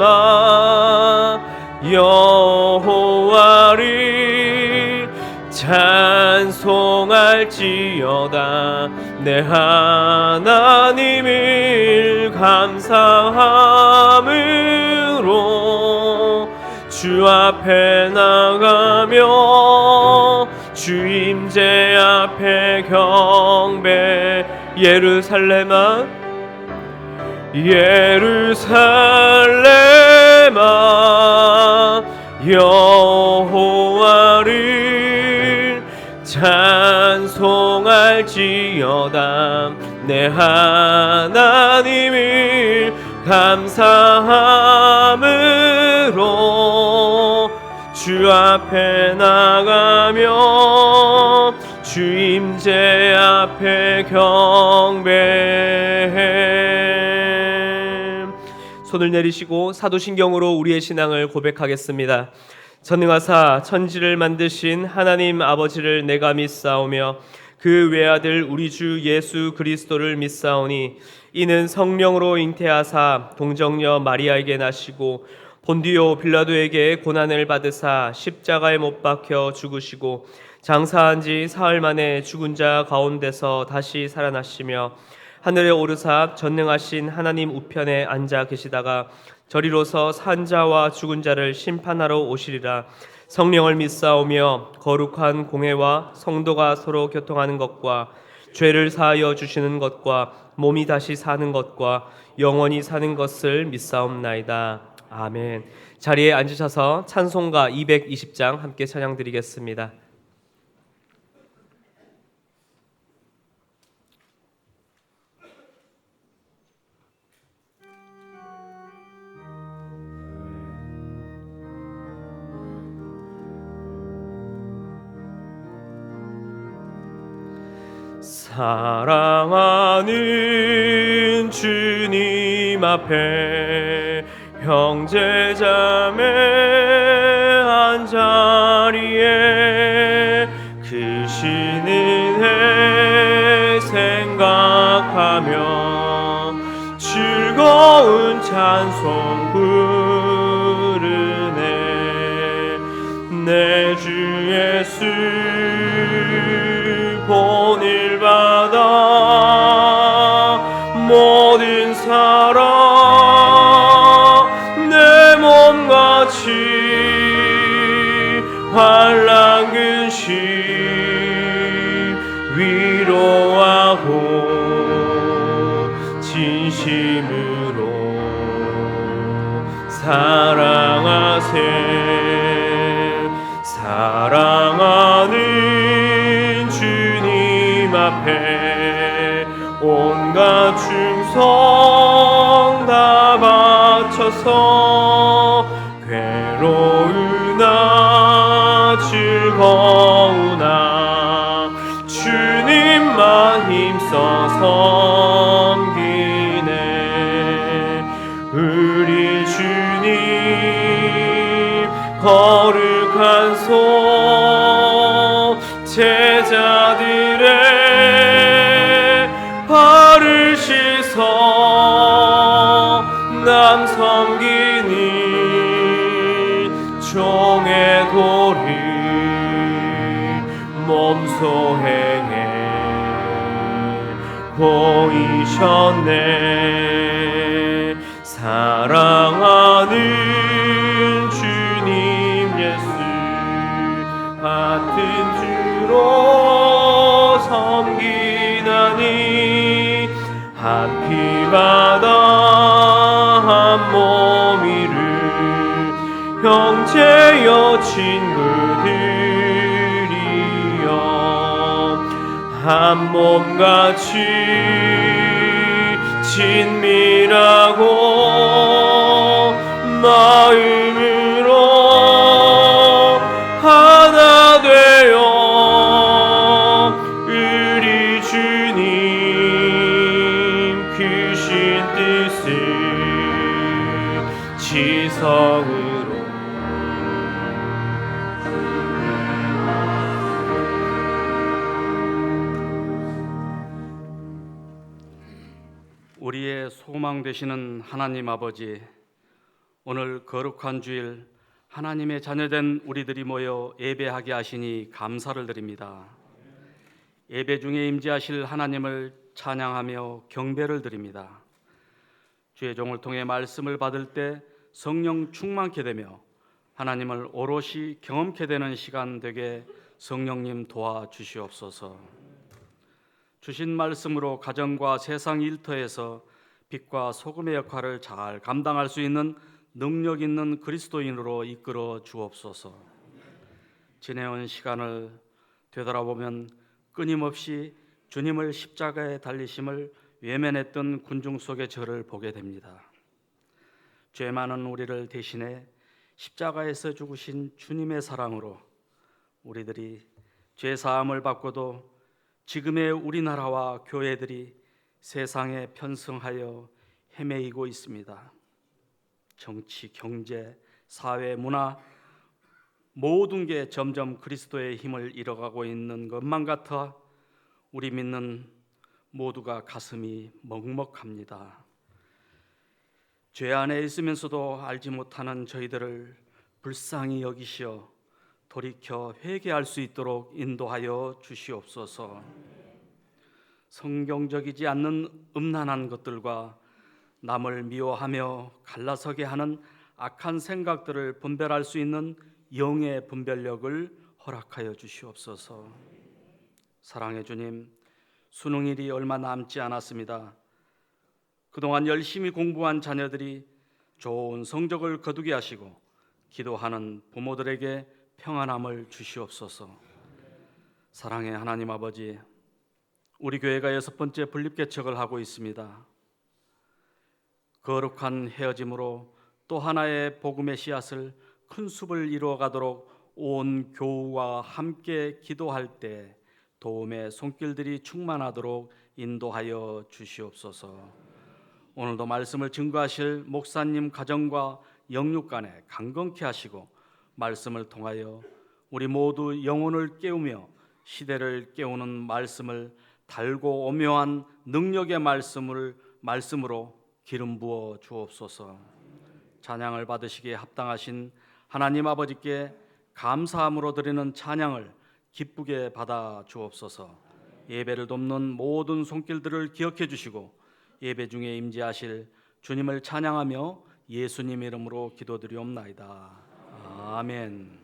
예루살렘아 여호와를 찬송할지어다. 내 하나님을 감사함으로 주 앞에 나가며 주 임재 앞에 경배. 예루살렘아 예루살렘아 여호와를 찬송할지어다. 내 하나님을 감사함으로 주 앞에 나가며 주 임재 앞에 경배해. 손을 내리시고 사도신경으로 우리의 신앙을 고백하겠습니다. 전능하사 천지를 만드신 하나님 아버지를 내가 믿사오며 그 외아들 우리 주 예수 그리스도를 믿사오니 이는 성령으로 잉태하사 동정녀 마리아에게 나시고 본디오 빌라도에게 고난을 받으사 십자가에 못 박혀 죽으시고 장사한 지 사흘 만에 죽은 자 가운데서 다시 살아나시며 하늘에 오르사 전능하신 하나님 우편에 앉아 계시다가 저리로서 산 자와 죽은 자를 심판하러 오시리라. 성령을 믿사오며 거룩한 공회와 성도가 서로 교통하는 것과 죄를 사하여 주시는 것과 몸이 다시 사는 것과 영원히 사는 것을 믿사옵나이다. 아멘. 자리에 앉으셔서 찬송가 220장 함께 찬양드리겠습니다. 사랑하는 주님 앞에 형제 자매 한자리에 크신 은혜 생각하며 즐거운 찬송 부르네. 내 주 예수 본을 받아 모든 사랑 내 몸같이 환난 근심 위로하고 진심으로 사랑하세. 사랑하는 주님 앞에 온갖 충성 다 바쳐서 괴로우나 즐거우나 주님만 힘써 섬기네. 우리 주님 거룩한 손 제자들의 발을 씻어 남 섬기는 종의 도를 몸소 행해 보이셨네. 사랑하는 주님 예수 같은 주로 섬기나니 한 피 받아 한 몸이를 형제여 친구들이여 한 몸같이 친밀하고 마음으로 하나 되어 우리 주님 크신 뜻을 지성으로 우리의 소망 되시는 하나님 아버지, 오늘 거룩한 주일 하나님의 자녀된 우리들이 모여 예배하게 하시니 감사를 드립니다. 예배 중에 임재하실 하나님을 찬양하며 경배를 드립니다. 주의 종을 통해 말씀을 받을 때 성령 충만케 되며 하나님을 오롯이 경험케 되는 시간 되게 성령님 도와주시옵소서. 주신 말씀으로 가정과 세상 일터에서 빛과 소금의 역할을 잘 감당할 수 있는 능력 있는 그리스도인으로 이끌어 주옵소서. 지내온 시간을 되돌아보면 끊임없이 주님을 십자가에 달리심을 외면했던 군중 속의 저를 보게 됩니다. 죄 많은 우리를 대신해 십자가에서 죽으신 주님의 사랑으로 우리들이 죄 사함을 받고도 지금의 우리나라와 교회들이 세상에 편승하여 헤매이고 있습니다. 정치, 경제, 사회, 문화 모든 게 점점 그리스도의 힘을 잃어가고 있는 것만 같아 우리 믿는 모두가 가슴이 먹먹합니다. 죄 안에 있으면서도 알지 못하는 저희들을 불쌍히 여기시어 돌이켜 회개할 수 있도록 인도하여 주시옵소서. 성경적이지 않는 음란한 것들과 남을 미워하며 갈라서게 하는 악한 생각들을 분별할 수 있는 영의 분별력을 허락하여 주시옵소서. 사랑의 주님, 수능일이 얼마 남지 않았습니다. 그동안 열심히 공부한 자녀들이 좋은 성적을 거두게 하시고 기도하는 부모들에게 평안함을 주시옵소서. 사랑의 하나님 아버지, 우리 교회가 6번째 분립개척을 하고 있습니다. 거룩한 헤어짐으로 또 하나의 복음의 씨앗을 큰 숲을 이루어가도록 온 교우와 함께 기도할 때 도움의 손길들이 충만하도록 인도하여 주시옵소서. 오늘도 말씀을 증거하실 목사님 가정과 영육간에 강건케 하시고 말씀을 통하여 우리 모두 영혼을 깨우며 시대를 깨우는 말씀을 달고 오묘한 능력의 말씀으로 기름 부어 주옵소서. 찬양을 받으시기에 합당하신 하나님 아버지께 감사함으로 드리는 찬양을 기쁘게 받아 주옵소서. 예배를 돕는 모든 손길들을 기억해 주시고 예배 중에 임재하실 주님을 찬양하며 예수님 이름으로 기도드리옵나이다. 아멘.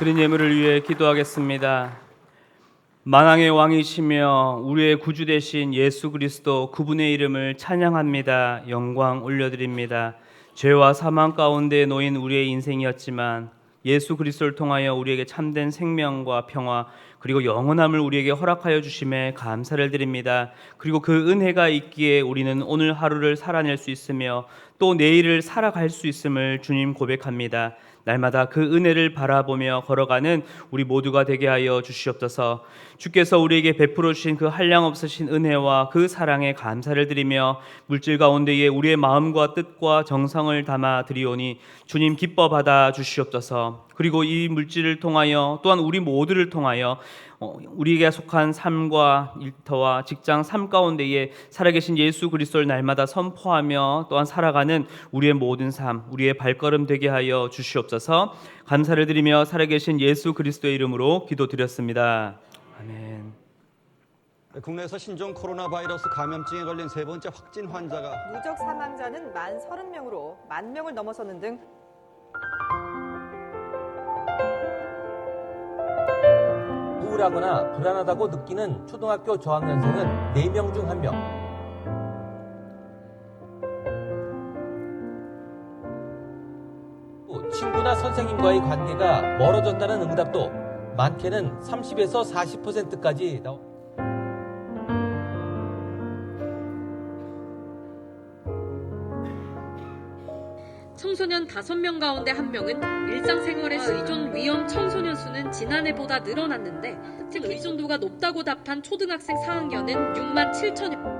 드린 예물을 위해 기도하겠습니다. 만왕의 왕이시며 우리의 구주 되신 예수 그리스도 그분의 이름을 찬양합니다. 영광 올려드립니다. 죄와 사망 가운데 놓인 우리의 인생이었지만 예수 그리스도를 통하여 우리에게 참된 생명과 평화 그리고 영원함을 우리에게 허락하여 주심에 감사를 드립니다. 그리고 그 은혜가 있기에 우리는 오늘 하루를 살아낼 수 있으며 또 내일을 살아갈 수 있음을 주님 고백합니다. 날마다 그 은혜를 바라보며 걸어가는 우리 모두가 되게 하여 주시옵소서. 주께서 우리에게 베풀어 주신 그 한량없으신 은혜와 그 사랑에 감사를 드리며 물질 가운데에 우리의 마음과 뜻과 정성을 담아 드리오니 주님 기뻐 받아 주시옵소서. 그리고 이 물질을 통하여 또한 우리 모두를 통하여 우리에게 속한 삶과 일터와 직장 삶 가운데에 살아계신 예수 그리스도를 날마다 선포하며 또한 살아가는 우리의 모든 삶, 우리의 발걸음 되게 하여 주시옵소서. 감사를 드리며 살아계신 예수 그리스도의 이름으로 기도드렸습니다. 아멘. 국내에서 신종 코로나 바이러스 감염증에 걸린 세 번째 확진 환자가 누적 사망자는 30명으로 10,000명을 넘어서는 등 우울하거나 불안하다고 느끼는 초등학교 저학년생은 4명 중 1명. 친구나 선생님과의 관계가 멀어졌다는 응답도 많게는 30에서 40%까지 나옵니다. 청소년 5명 가운데 1명은 일상생활에서 의존 위험 청소년 수는 지난해보다 늘어났는데 특히 의존도가 높다고 답한 초등학생 4학년은 67,000여.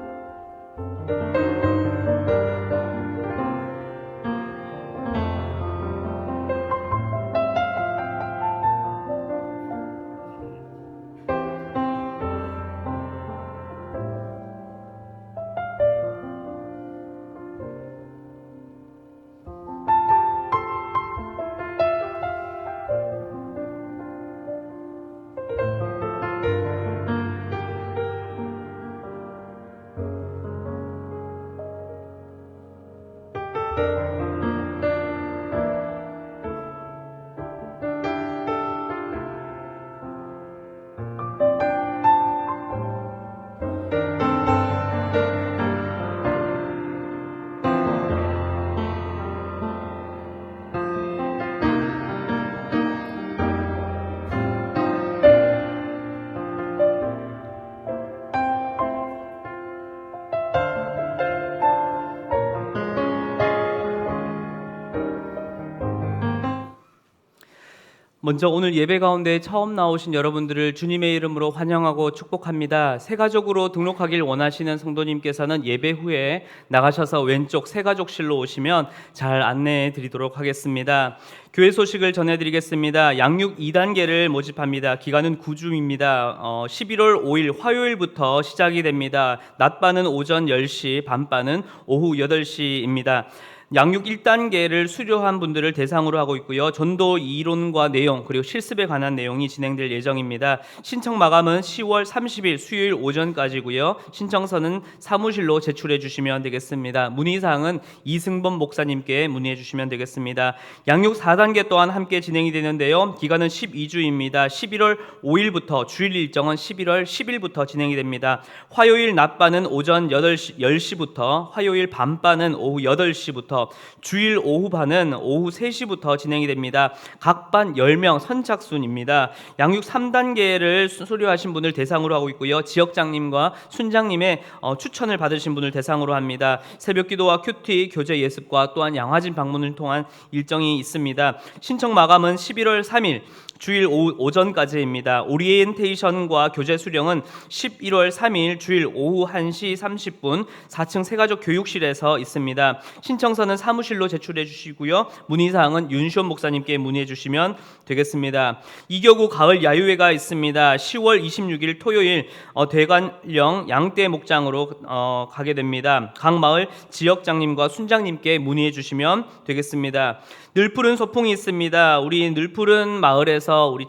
먼저 오늘 예배 가운데 처음 나오신 여러분들을 주님의 이름으로 환영하고 축복합니다. 새가족으로 등록하길 원하시는 성도님께서는 예배 후에 나가셔서 왼쪽 새가족실로 오시면 잘 안내해 드리도록 하겠습니다. 교회 소식을 전해드리겠습니다. 양육 2단계를 모집합니다. 기간은 9주입니다. 11월 5일 화요일부터 시작이 됩니다. 낮반은 오전 10시, 밤반은 오후 8시입니다. 양육 1단계를 수료한 분들을 대상으로 하고 있고요. 전도 이론과 내용 그리고 실습에 관한 내용이 진행될 예정입니다. 신청 마감은 10월 30일 수요일 오전까지고요. 신청서는 사무실로 제출해 주시면 되겠습니다. 문의사항은 이승범 목사님께 문의해 주시면 되겠습니다. 양육 4단계 또한 함께 진행이 되는데요. 기간은 12주입니다. 11월 5일부터 주일 일정은 11월 10일부터 진행이 됩니다. 화요일 낮반은 오전 10시부터 화요일 밤반은 오후 8시부터 주일 오후반은 오후 3시부터 진행이 됩니다. 각 반 10명 선착순입니다. 양육 3단계를 수료하신 분을 대상으로 하고 있고요. 지역장님과 순장님의 추천을 받으신 분을 대상으로 합니다. 새벽기도와 큐티, 교재 예습과 또한 양화진 방문을 통한 일정이 있습니다. 신청 마감은 11월 3일 주일 오전까지입니다. 오리엔테이션과 교재 수령은 11월 3일 주일 오후 1시 30분 4층 새가족 교육실에서 있습니다. 신청서는 사무실로 제출해 주시고요. 문의사항은 윤시원 목사님께 문의해 주시면 되겠습니다. 이교구 가을 야유회가 있습니다. 10월 26일 토요일 대관령 양떼 목장으로 가게 됩니다. 각 마을 지역장님과 순장님께 문의해 주시면 되겠습니다. 늘푸른 소풍이 있습니다. 우리 늘푸른 마을에서 우리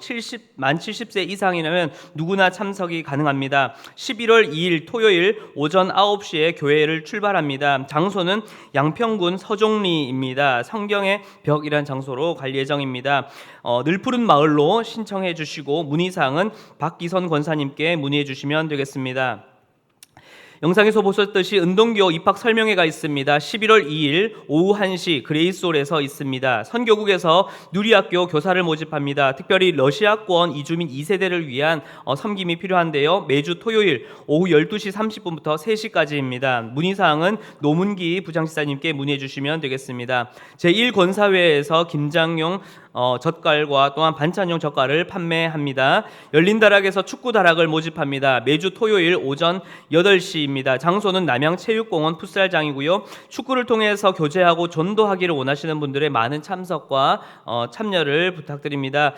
만 70세 이상이라면 누구나 참석이 가능합니다. 11월 2일 토요일 오전 9시에 교회를 출발합니다. 장소는 양평군 서종리입니다. 성경의 벽이란 장소로 갈 예정입니다. 늘푸른 마을로 신청해 주시고 문의사항은 박기선 권사님께 문의해 주시면 되겠습니다. 영상에서 보셨듯이 은동교 입학 설명회가 있습니다. 11월 2일 오후 1시 그레이스홀에서 있습니다. 선교국에서 누리학교 교사를 모집합니다. 특별히 러시아권 이주민 2세대를 위한 섬김이 필요한데요. 매주 토요일 오후 12시 30분부터 3시까지입니다. 문의사항은 노문기 부장지사님께 문의해 주시면 되겠습니다. 제1권사회에서 김장용 젓갈과 또한 반찬용 젓갈을 판매합니다. 열린다락에서 축구다락을 모집합니다. 매주 토요일 오전 8시입니다. 장소는 남양체육공원 풋살장이고요. 축구를 통해서 교제하고 전도하기를 원하시는 분들의 많은 참석과 참여를 부탁드립니다.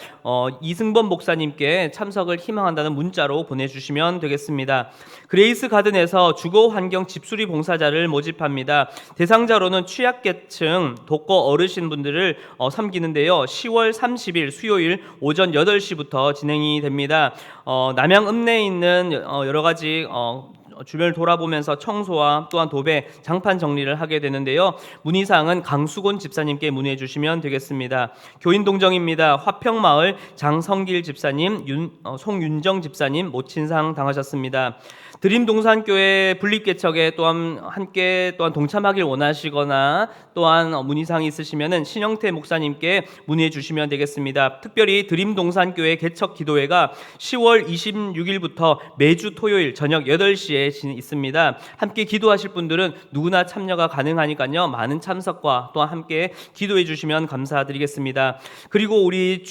이승범 목사님께 참석을 희망한다는 문자로 보내주시면 되겠습니다. 그레이스 가든에서 주거환경 집수리 봉사자를 모집합니다. 대상자로는 취약계층, 독거 어르신분들을 섬기는데요. 10월 30일 수요일 오전 8시부터 진행이 됩니다. 남양 읍내에 있는 여러 가지 주변을 돌아보면서 청소와 또한 도배, 장판 정리를 하게 되는데요. 문의사항은 강수곤 집사님께 문의해 주시면 되겠습니다. 교인 동정입니다. 화평마을 장성길 집사님, 송윤정 집사님 모친상 당하셨습니다. 드림동산교회 분립개척에 또한 함께 또한 동참하길 원하시거나 또한 문의사항이 있으시면은 신영태 목사님께 문의해 주시면 되겠습니다. 특별히 드림동산교회 개척 기도회가 10월 26일부터 매주 토요일 저녁 8시에 있습니다. 함께 기도하실 분들은 누구나 참여가 가능하니까요. 많은 참석과 또한 함께 기도해 주시면 감사드리겠습니다. 그리고 우리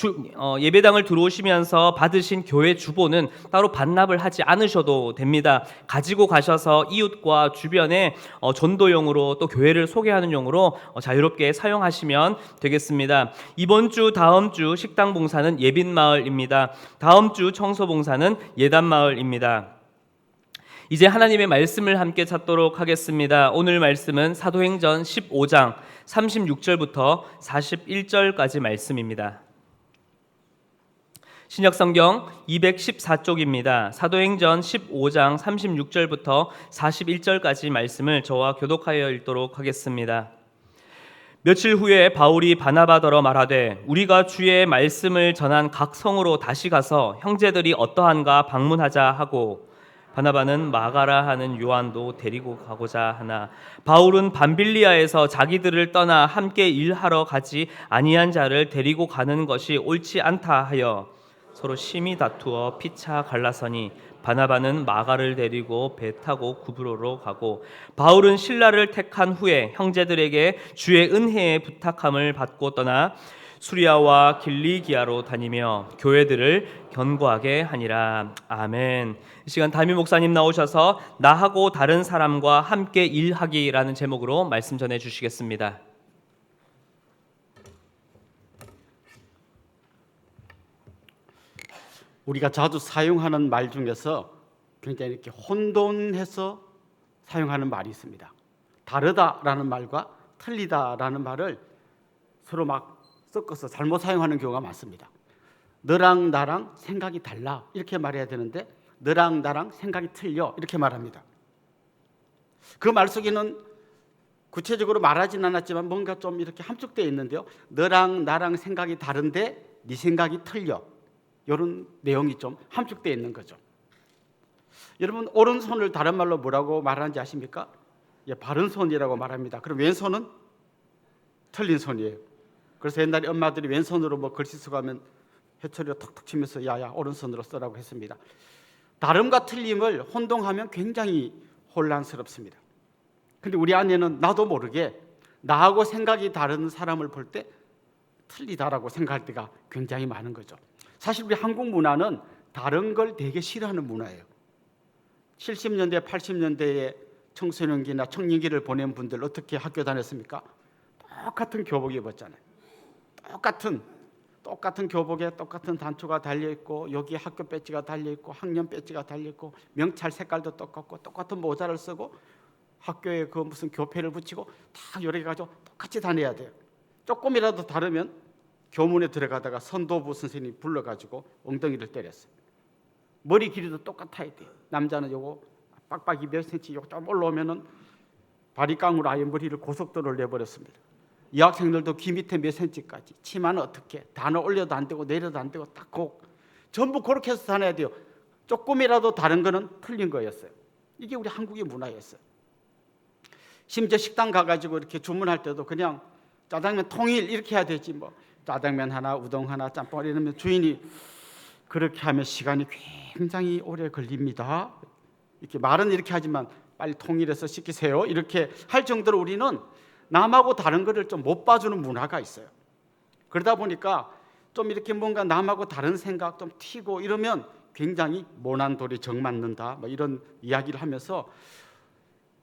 예배당을 들어오시면서 받으신 교회 주보는 따로 반납을 하지 않으셔도 됩니다. 가지고 가셔서 이웃과 주변에 전도용으로 또 교회를 소개하는 용으로 자유롭게 사용하시면 되겠습니다. 이번 주 다음 주 식당 봉사는 예빈마을입니다. 다음 주 청소 봉사는 예단마을입니다. 이제 하나님의 말씀을 함께 찾도록 하겠습니다. 오늘 말씀은 사도행전 15장 36절부터 41절까지 말씀입니다. 신약성경 214쪽입니다. 사도행전 15장 36절부터 41절까지 말씀을 저와 교독하여 읽도록 하겠습니다. 며칠 후에 바울이 바나바더러 말하되 우리가 주의 말씀을 전한 각 성으로 다시 가서 형제들이 어떠한가 방문하자 하고 바나바는 마가라 하는 요한도 데리고 가고자 하나 바울은 밤빌리아에서 자기들을 떠나 함께 일하러 가지 아니한 자를 데리고 가는 것이 옳지 않다 하여 서로 심히 다투어 피차 갈라서니 바나바는 마가를 데리고 배 타고 구브로로 가고 바울은 실라를 택한 후에 형제들에게 주의 은혜에 부탁함을 받고 떠나 수리아와 길리기아로 다니며 교회들을 견고하게 하니라. 아멘. 이 시간 담임 목사님 나오셔서 나하고 다른 사람과 함께 일하기라는 제목으로 말씀 전해 주시겠습니다. 우리가 자주 사용하는 말 중에서 굉장히 이렇게 혼돈해서 사용하는 말이 있습니다. 다르다라는 말과 틀리다라는 말을 서로 막 섞어서 잘못 사용하는 경우가 많습니다. 너랑 나랑 생각이 달라 이렇게 말해야 되는데 너랑 나랑 생각이 틀려 이렇게 말합니다. 그 말 속에는 구체적으로 말하진 않았지만 뭔가 좀 이렇게 함축되어 있는데요. 너랑 나랑 생각이 다른데 네 생각이 틀려 이런 내용이 좀 함축되어 있는 거죠. 여러분 오른손을 다른 말로 뭐라고 말하는지 아십니까? 예, 바른 손이라고 말합니다. 그럼 왼손은 틀린 손이에요. 그래서 옛날에 엄마들이 왼손으로 뭐 글씨 쓰고하면 해초리로 톡톡 치면서 야야 오른손으로 쓰라고 했습니다. 다름과 틀림을 혼동하면 굉장히 혼란스럽습니다. 근데 우리 안에는 나도 모르게 나하고 생각이 다른 사람을 볼 때 틀리다라고 생각할 때가 굉장히 많은 거죠. 사실 우리 한국 문화는 다른 걸 되게 싫어하는 문화예요. 70년대, 80년대에 청소년기나 청년기를 보낸 분들 어떻게 학교 다녔습니까? 똑같은 교복 입었잖아요. 똑같은 교복에 똑같은 단추가 달려있고 여기 학교 배지가 달려있고 학년 배지가 달려있고 명찰 색깔도 똑같고 똑같은 모자를 쓰고 학교에 그 무슨 교패를 붙이고 다 여러 개 가지고 똑같이 다녀야 돼요. 조금이라도 다르면 교문에 들어가다가 선도부 선생님이 불러가지고 엉덩이를 때렸어요. 머리 길이도 똑같아야 돼요. 남자는 요거 빡빡이 몇 센치 요거 좀 올라오면은 바리깡으로 아예 머리를 고속도로를 내버렸습니다. 여학생들도 귀 밑에 몇 센치까지, 치마는 어떻게 단어 올려도 안 되고 내려도 안 되고 딱 전부 그렇게 해서 다녀야 돼요. 조금이라도 다른 거는 틀린 거였어요. 이게 우리 한국의 문화였어요. 심지어 식당 가가지고 이렇게 주문할 때도 그냥 짜장면 통일 이렇게 해야 되지, 뭐 짜장면 하나, 우동 하나, 짬뽕 이러면 주인이 그렇게 하면 시간이 굉장히 오래 걸립니다. 이렇게 말은 이렇게 하지만 빨리 통일해서 시키세요 이렇게 할 정도로 우리는 남하고 다른 거를 좀 못 봐주는 문화가 있어요. 그러다 보니까 좀 이렇게 뭔가 남하고 다른 생각 좀 튀고 이러면 굉장히 모난 돌이 정 맞는다, 뭐 이런 이야기를 하면서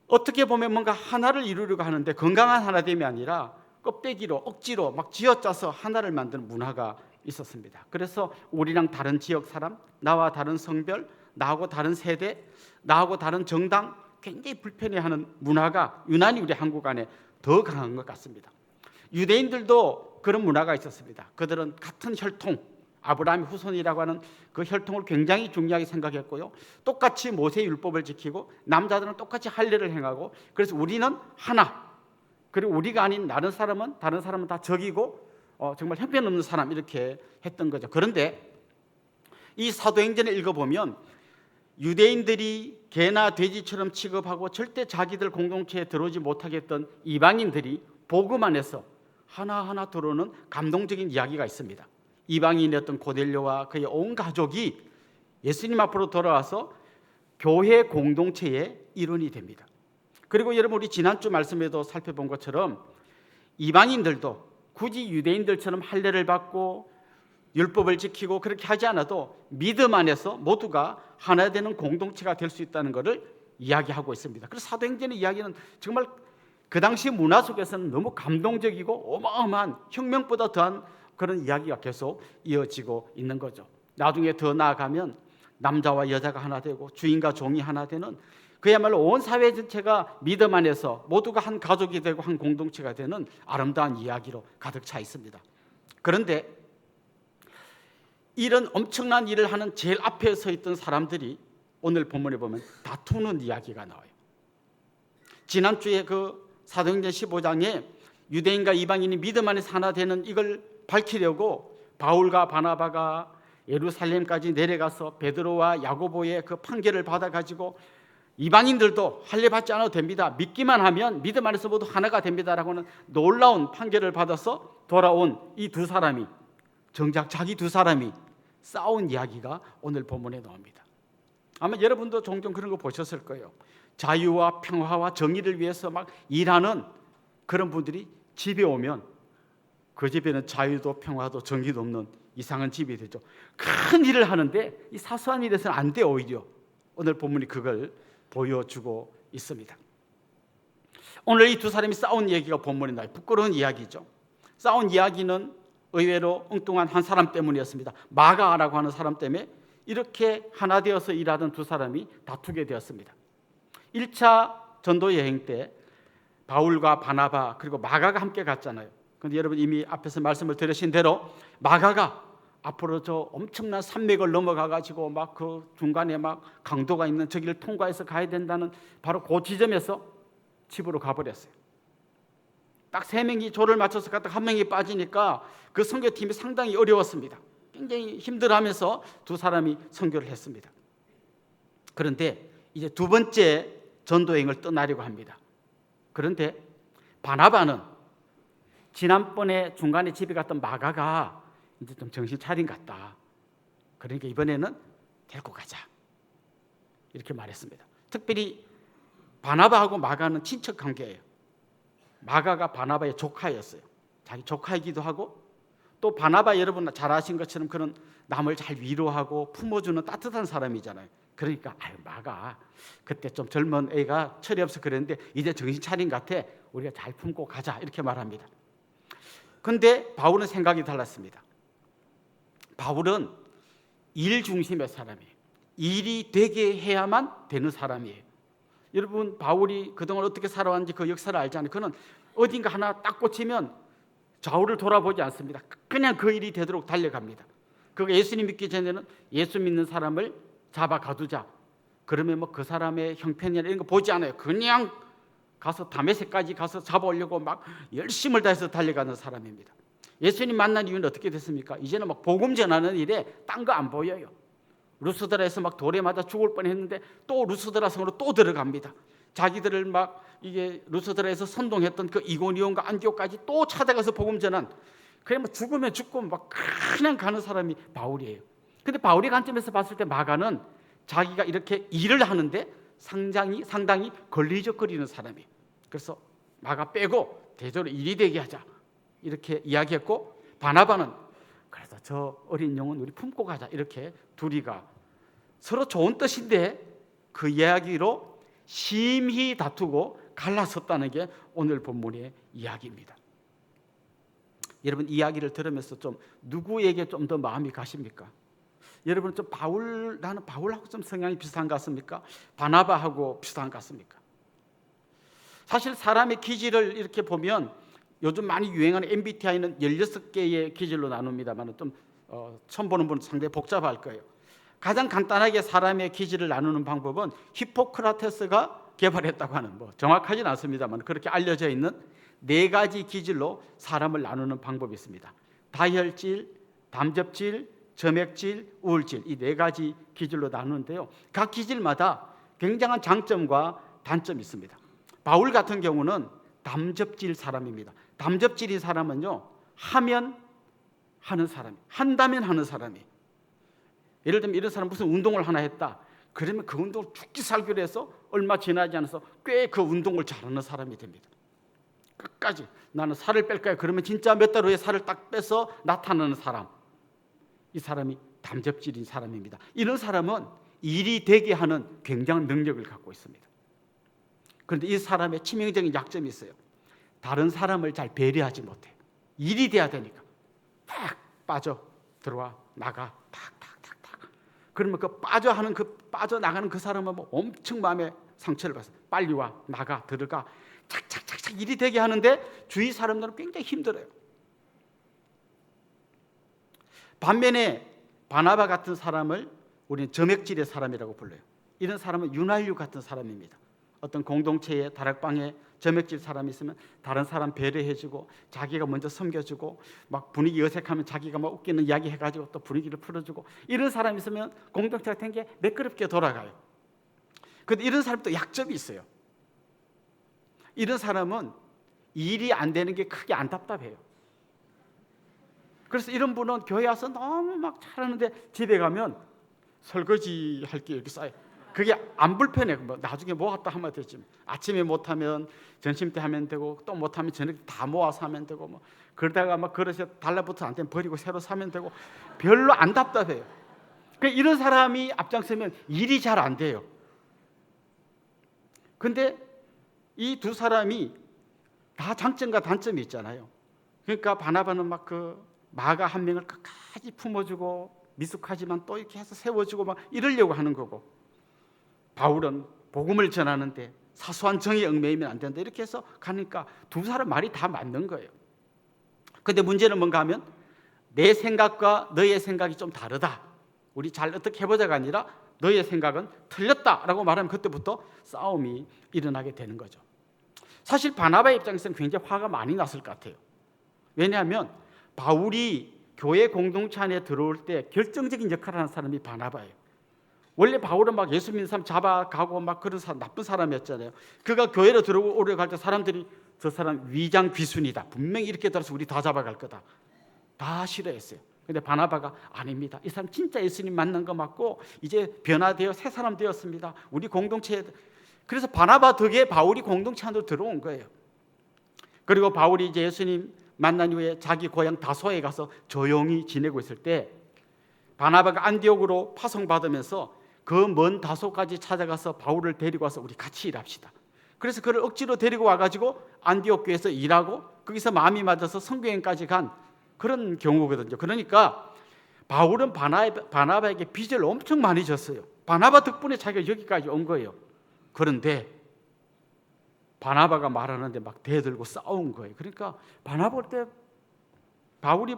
어떻게 보면 뭔가 하나를 이루려고 하는데 건강한 하나됨이 아니라 껍데기로 억지로 막 쥐어짜서 하나를 만드는 문화가 있었습니다. 그래서 우리랑 다른 지역 사람, 나와 다른 성별, 나하고 다른 세대, 나하고 다른 정당 굉장히 불편해하는 문화가 유난히 우리 한국 안에 더 강한 것 같습니다. 유대인들도 그런 문화가 있었습니다. 그들은 같은 혈통, 아브라함의 후손이라고 하는 그 혈통을 굉장히 중요하게 생각했고요. 똑같이 모세의 율법을 지키고 남자들은 똑같이 할례를 행하고, 그래서 우리는 하나, 그리고 우리가 아닌 다른 사람은 다 적이고 정말 형편없는 사람 이렇게 했던 거죠. 그런데 이 사도행전을 읽어보면 유대인들이 개나 돼지처럼 취급하고 절대 자기들 공동체에 들어오지 못하게 했던 이방인들이 복음 안에서 하나하나 들어오는 감동적인 이야기가 있습니다. 이방인이었던 고넬료와 그의 온 가족이 예수님 앞으로 돌아와서 교회 공동체의 일원이 됩니다. 그리고 여러분, 우리 지난주 말씀에도 살펴본 것처럼 이방인들도 굳이 유대인들처럼 할례를 받고 율법을 지키고 그렇게 하지 않아도 믿음 안에서 모두가 하나 되는 공동체가 될 수 있다는 것을 이야기하고 있습니다. 그래서 사도행전의 이야기는 정말 그 당시 문화 속에서는 너무 감동적이고 어마어마한 혁명보다 더한 그런 이야기가 계속 이어지고 있는 거죠. 나중에 더 나아가면 남자와 여자가 하나 되고 주인과 종이 하나 되는, 그야말로 온 사회 전체가 믿음 안에서 모두가 한 가족이 되고 한 공동체가 되는 아름다운 이야기로 가득 차 있습니다. 그런데 이런 엄청난 일을 하는 제일 앞에 서 있던 사람들이 오늘 본문에 보면 다투는 이야기가 나와요. 지난주에 그 사도행전 15장에 유대인과 이방인이 믿음 안에서 하나 되는 이걸 밝히려고 바울과 바나바가 예루살렘까지 내려가서 베드로와 야고보의 그 판결을 받아가지고 이방인들도 할례 받지 않아도 됩니다, 믿기만 하면 믿음 안에서 모두 하나가 됩니다라고 하는 놀라운 판결을 받아서 돌아온 이 두 사람이, 정작 자기 두 사람이 싸운 이야기가 오늘 본문에 나옵니다. 아마 여러분도 종종 그런 거 보셨을 거예요. 자유와 평화와 정의를 위해서 막 일하는 그런 분들이 집에 오면 그 집에는 자유도 평화도 정의도 없는 이상한 집이 되죠. 큰 일을 하는데 이 사소한 일에서는 안 돼. 오히려 오늘 본문이 그걸 보여주고 있습니다. 오늘 이 두 사람이 싸운 얘기가 본문에 나와요. 부끄러운 이야기죠. 싸운 이야기는 의외로 엉뚱한 한 사람 때문이었습니다. 마가라고 하는 사람 때문에 이렇게 하나 되어서 일하던 두 사람이 다투게 되었습니다. 1차 전도 여행 때 바울과 바나바 그리고 마가가 함께 갔잖아요. 그런데 여러분 이미 앞에서 말씀을 들으신 대로 마가가 앞으로 저 엄청난 산맥을 넘어가 가지고 막 그 중간에 막 강도가 있는 저기를 통과해서 가야 된다는 바로 그 지점에서 집으로 가버렸어요. 딱 3명이 조를 맞춰서 갔다가 한 명이 빠지니까 그 선교팀이 상당히 어려웠습니다. 굉장히 힘들어하면서 두 사람이 선교를 했습니다. 그런데 이제 두 번째 전도여행을 떠나려고 합니다. 그런데 바나바는 지난번에 중간에 집에 갔던 마가가 이제 좀 정신 차린 것 같다. 그러니까 이번에는 데리고 가자. 이렇게 말했습니다. 특별히 바나바하고 마가는 친척 관계예요. 마가가 바나바의 조카였어요. 자기 조카이기도 하고, 또 바나바 여러분 잘 아신 것처럼 그런 남을 잘 위로하고 품어주는 따뜻한 사람이잖아요. 그러니까 마가 그때 좀 젊은 애가 철이 없어 그랬는데 이제 정신 차린 것 같아. 우리가 잘 품고 가자. 이렇게 말합니다. 그런데 바울은 생각이 달랐습니다. 바울은 일 중심의 사람이에요. 일이 되게 해야만 되는 사람이에요. 여러분 바울이 그동안 어떻게 살아왔는지 그 역사를 알잖아요. 그는 어딘가 하나 딱 꽂히면 좌우를 돌아보지 않습니다. 그냥 그 일이 되도록 달려갑니다. 그가 예수님 믿기 전에는 예수 믿는 사람을 잡아 가두자. 그러면 뭐 그 사람의 형편이나 이런 거 보지 않아요. 그냥 가서 다메섹까지 가서 잡아오려고 막 열심을 다해서 달려가는 사람입니다. 예수님 만난 이유는 어떻게 됐습니까? 이제는 막 복음 전하는 일에 딴 거 안 보여요. 루스드라에서 막 돌에 맞아 죽을 뻔했는데 또 루스드라 성으로 또 들어갑니다. 자기들을 막 이게 루스드라에서 선동했던 그 이고니온과 안디옥까지 또 찾아가서 복음 전한, 그래 뭐 죽으면 죽고 막 그냥 가는 사람이 바울이에요. 근데 바울의 관점에서 봤을 때 마가는 자기가 이렇게 일을 하는데 상당히 걸리적거리는 사람이에요. 그래서 마가 빼고 대조로 일이 되게 하자 이렇게 이야기했고, 바나바는 그래서 저 어린 영혼 우리 품고 가자 이렇게 둘이가 서로 좋은 뜻인데 그 이야기로 심히 다투고 갈라섰다는 게 오늘 본문의 이야기입니다. 여러분, 이야기를 들으면서 좀 누구에게 좀 더 마음이 가십니까? 여러분, 좀 나는 바울하고 좀 성향이 비슷한 것 같습니까? 바나바하고 비슷한 것 같습니까? 사실 사람의 기질을 이렇게 보면 요즘 많이 유행하는 MBTI는 16개의 기질로 나눕니다만 좀 처음 보는 분은 상당히 복잡할 거예요. 가장 간단하게 사람의 기질을 나누는 방법은 히포크라테스가 개발했다고 하는, 뭐 정확하지는 않습니다만 그렇게 알려져 있는 4가지 기질로 사람을 나누는 방법이 있습니다. 다혈질, 담접질, 점액질, 우울질, 이 4가지 기질로 나누는데요. 각 기질마다 굉장한 장점과 단점이 있습니다. 바울 같은 경우는 담접질 사람입니다. 담접질인 사람은요, 하면 하는 사람이, 한다면 하는 사람이. 예를 들면 이런 사람 무슨 운동을 하나 했다. 그러면 그 운동을 죽기 살기로 해서 얼마 지나지 않아서 꽤 그 운동을 잘하는 사람이 됩니다. 끝까지 나는 살을 뺄 거야. 그러면 진짜 몇 달 후에 살을 딱 빼서 나타나는 사람. 이 사람이 담접질인 사람입니다. 이런 사람은 일이 되게 하는 굉장한 능력을 갖고 있습니다. 그런데 이 사람의 치명적인 약점이 있어요. 다른 사람을 잘 배려하지 못해. 일이 돼야 되니까 탁 빠져 들어와 나가 탁탁탁탁. 그러면 그 빠져나가는 그 사람은 뭐 엄청 마음에 상처를 받아요. 빨리 와 나가 들어가 착착착착 일이 되게 하는데 주위 사람들은 굉장히 힘들어요. 반면에 바나바 같은 사람을 우리는 점액질의 사람이라고 불러요. 이런 사람은 윤활유 같은 사람입니다. 어떤 공동체에 다락방에 점액질 사람이 있으면 다른 사람 배려해주고 자기가 먼저 섬겨주고 막 분위기 어색하면 자기가 막 웃기는 이야기 해가지고 또 분위기를 풀어주고, 이런 사람이 있으면 공동체가 된 게 매끄럽게 돌아가요. 그런데 이런 사람도 약점이 있어요. 이런 사람은 일이 안 되는 게 크게 안 답답해요. 그래서 이런 분은 교회 와서 너무 막 잘하는데 집에 가면 설거지 할 게 이렇게 쌓여. 그게 안 불편해. 뭐 나중에 모았다 하면 되지. 아침에 못하면 점심 때 하면 되고, 또 못하면 저녁 다 모아서 하면 되고, 뭐 그러다가 막 그릇에 달라붙어 안 되면 버리고 새로 사면 되고, 별로 안 답답해요. 그러니까 이런 사람이 앞장서면 일이 잘 안 돼요. 근데 이 두 사람이 다 장점과 단점이 있잖아요. 그러니까 바나바는 막 마가 한 명을 끝까지 품어주고 미숙하지만 또 이렇게 해서 세워주고 막 이러려고 하는 거고, 바울은 복음을 전하는데 사소한 정의에 얽매이면 안 된다 이렇게 해서 가니까 두 사람 말이 다 맞는 거예요. 근데 문제는 뭔가 하면 내 생각과 너의 생각이 좀 다르다, 우리 잘 어떻게 해보자가 아니라 너의 생각은 틀렸다라고 말하면 그때부터 싸움이 일어나게 되는 거죠. 사실 바나바의 입장에서는 굉장히 화가 많이 났을 것 같아요. 왜냐하면 바울이 교회 공동체 안에 들어올 때 결정적인 역할을 하는 사람이 바나바예요. 원래 바울은 막 예수 믿는 사람 잡아가고 막 그런 나쁜 사람이었잖아요. 그가 교회로 들어오려 갈 때 사람들이 저 사람 위장 귀순이다, 분명히 이렇게 들어서 우리 다 잡아갈 거다, 다 싫어했어요. 근데 바나바가 아닙니다, 이 사람 진짜 예수님 만난 거 맞고 이제 변화되어 새 사람 되었습니다, 우리 공동체에. 그래서 바나바 덕에 바울이 공동체 안으로 들어온 거예요. 그리고 바울이 이제 예수님 만난 이후에 자기 고향 다소에 가서 조용히 지내고 있을 때 바나바가 안디옥으로 파송받으면서 그 먼 다소까지 찾아가서 바울을 데리고 와서 우리 같이 일합시다. 그래서 그를 억지로 데리고 와가지고 안디옥 교회에서 일하고 거기서 마음이 맞아서 성교행까지 간 그런 경우거든요. 그러니까 바울은 바나바에게 빚을 엄청 많이 졌어요. 바나바 덕분에 자기가 여기까지 온 거예요. 그런데 바나바가 말하는데 막 대들고 싸운 거예요. 그러니까 바나바 볼 때 바울이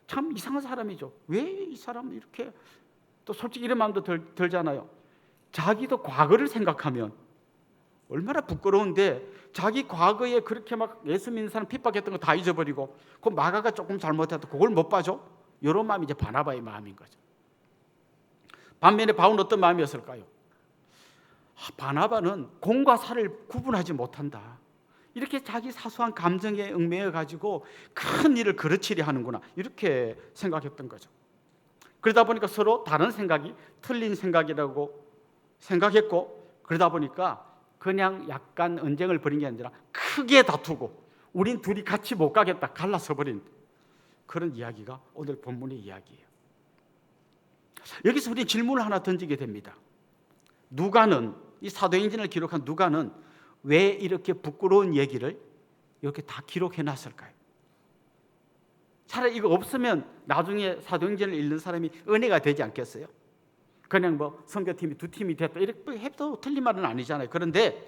참 이상한 사람이죠. 왜 이 사람 이렇게, 또 솔직히 이런 마음도 들잖아요. 자기도 과거를 생각하면 얼마나 부끄러운데 자기 과거에 그렇게 막 예수 믿는 사람 핍박했던 거 다 잊어버리고 그 마가가 조금 잘못해도 그걸 못 봐줘? 이런 마음이 이제 바나바의 마음인 거죠. 반면에 바울은 어떤 마음이었을까요? 바나바는 공과 사를 구분하지 못한다. 이렇게 자기 사소한 감정에 얽매여 가지고 큰 일을 그르치려 하는구나, 이렇게 생각했던 거죠. 그러다 보니까 서로 다른 생각이 틀린 생각이라고 생각했고, 그러다 보니까 그냥 약간 언쟁을 벌인 게 아니라 크게 다투고 우린 둘이 같이 못 가겠다, 갈라서 버린 그런 이야기가 오늘 본문의 이야기예요. 여기서 우리 질문을 하나 던지게 됩니다. 누가는, 이 사도행전을 기록한 누가는 왜 이렇게 부끄러운 얘기를 이렇게 다 기록해 놨을까요? 차라리 이거 없으면 나중에 사도행전을 읽는 사람이 은혜가 되지 않겠어요? 그냥 뭐 선교팀이 두 팀이 됐다 이렇게 해도 틀린 말은 아니잖아요. 그런데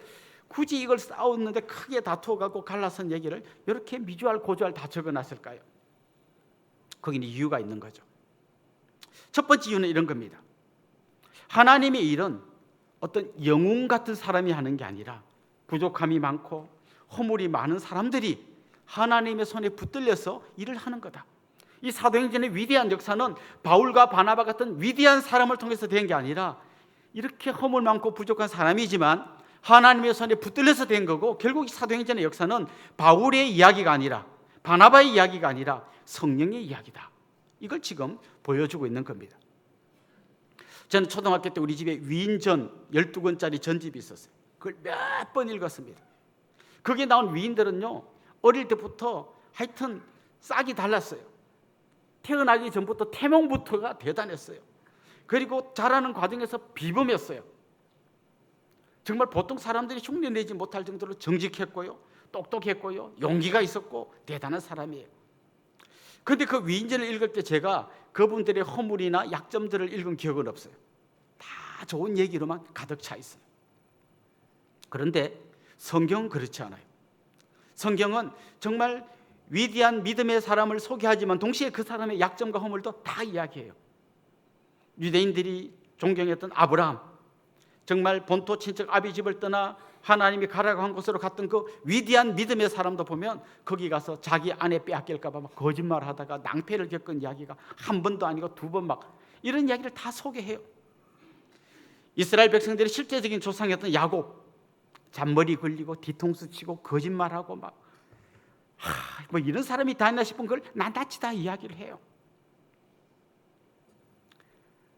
굳이 이걸 싸웠는데 크게 다투어가고 갈라선 얘기를 이렇게 미주알 고주알 다 적어놨을까요? 거기는 이유가 있는 거죠. 첫 번째 이유는 이런 겁니다. 하나님의 일은 어떤 영웅 같은 사람이 하는 게 아니라 부족함이 많고 허물이 많은 사람들이 하나님의 손에 붙들려서 일을 하는 거다. 이 사도행전의 위대한 역사는 바울과 바나바 같은 위대한 사람을 통해서 된 게 아니라 이렇게 허물 많고 부족한 사람이지만 하나님의 손에 붙들려서 된 거고, 결국 이 사도행전의 역사는 바울의 이야기가 아니라 바나바의 이야기가 아니라 성령의 이야기다. 이걸 지금 보여주고 있는 겁니다. 저는 초등학교 때 우리 집에 위인전 12권짜리 전집이 있었어요. 그걸 몇 번 읽었습니다. 거기에 나온 위인들은요, 어릴 때부터 하여튼 싹이 달랐어요. 태어나기 전부터 태몽부터가 대단했어요. 그리고 자라는 과정에서 비범했어요. 정말 보통 사람들이 흉내내지 못할 정도로 정직했고요, 똑똑했고요, 용기가 있었고 대단한 사람이에요. 그런데 그 위인전을 읽을 때 제가 그분들의 허물이나 약점들을 읽은 기억은 없어요. 다 좋은 얘기로만 가득 차 있어요. 그런데 성경은 그렇지 않아요. 성경은 정말 위대한 믿음의 사람을 소개하지만 동시에 그 사람의 약점과 허물도 다 이야기해요. 유대인들이 존경했던 아브라함, 정말 본토 친척 아비 집을 떠나 하나님이 가라고 한 곳으로 갔던 그 위대한 믿음의 사람도 보면 거기 가서 자기 아내 빼앗길까 봐 막 거짓말하다가 낭패를 겪은 이야기가 한 번도 아니고 두 번 막 이런 이야기를 다 소개해요. 이스라엘 백성들의 실제적인 조상이었던 야곱, 잔머리 걸리고 뒤통수 치고 거짓말하고 막 뭐 이런 사람이 다 있나 싶은 걸 낱낱이 다 이야기를 해요.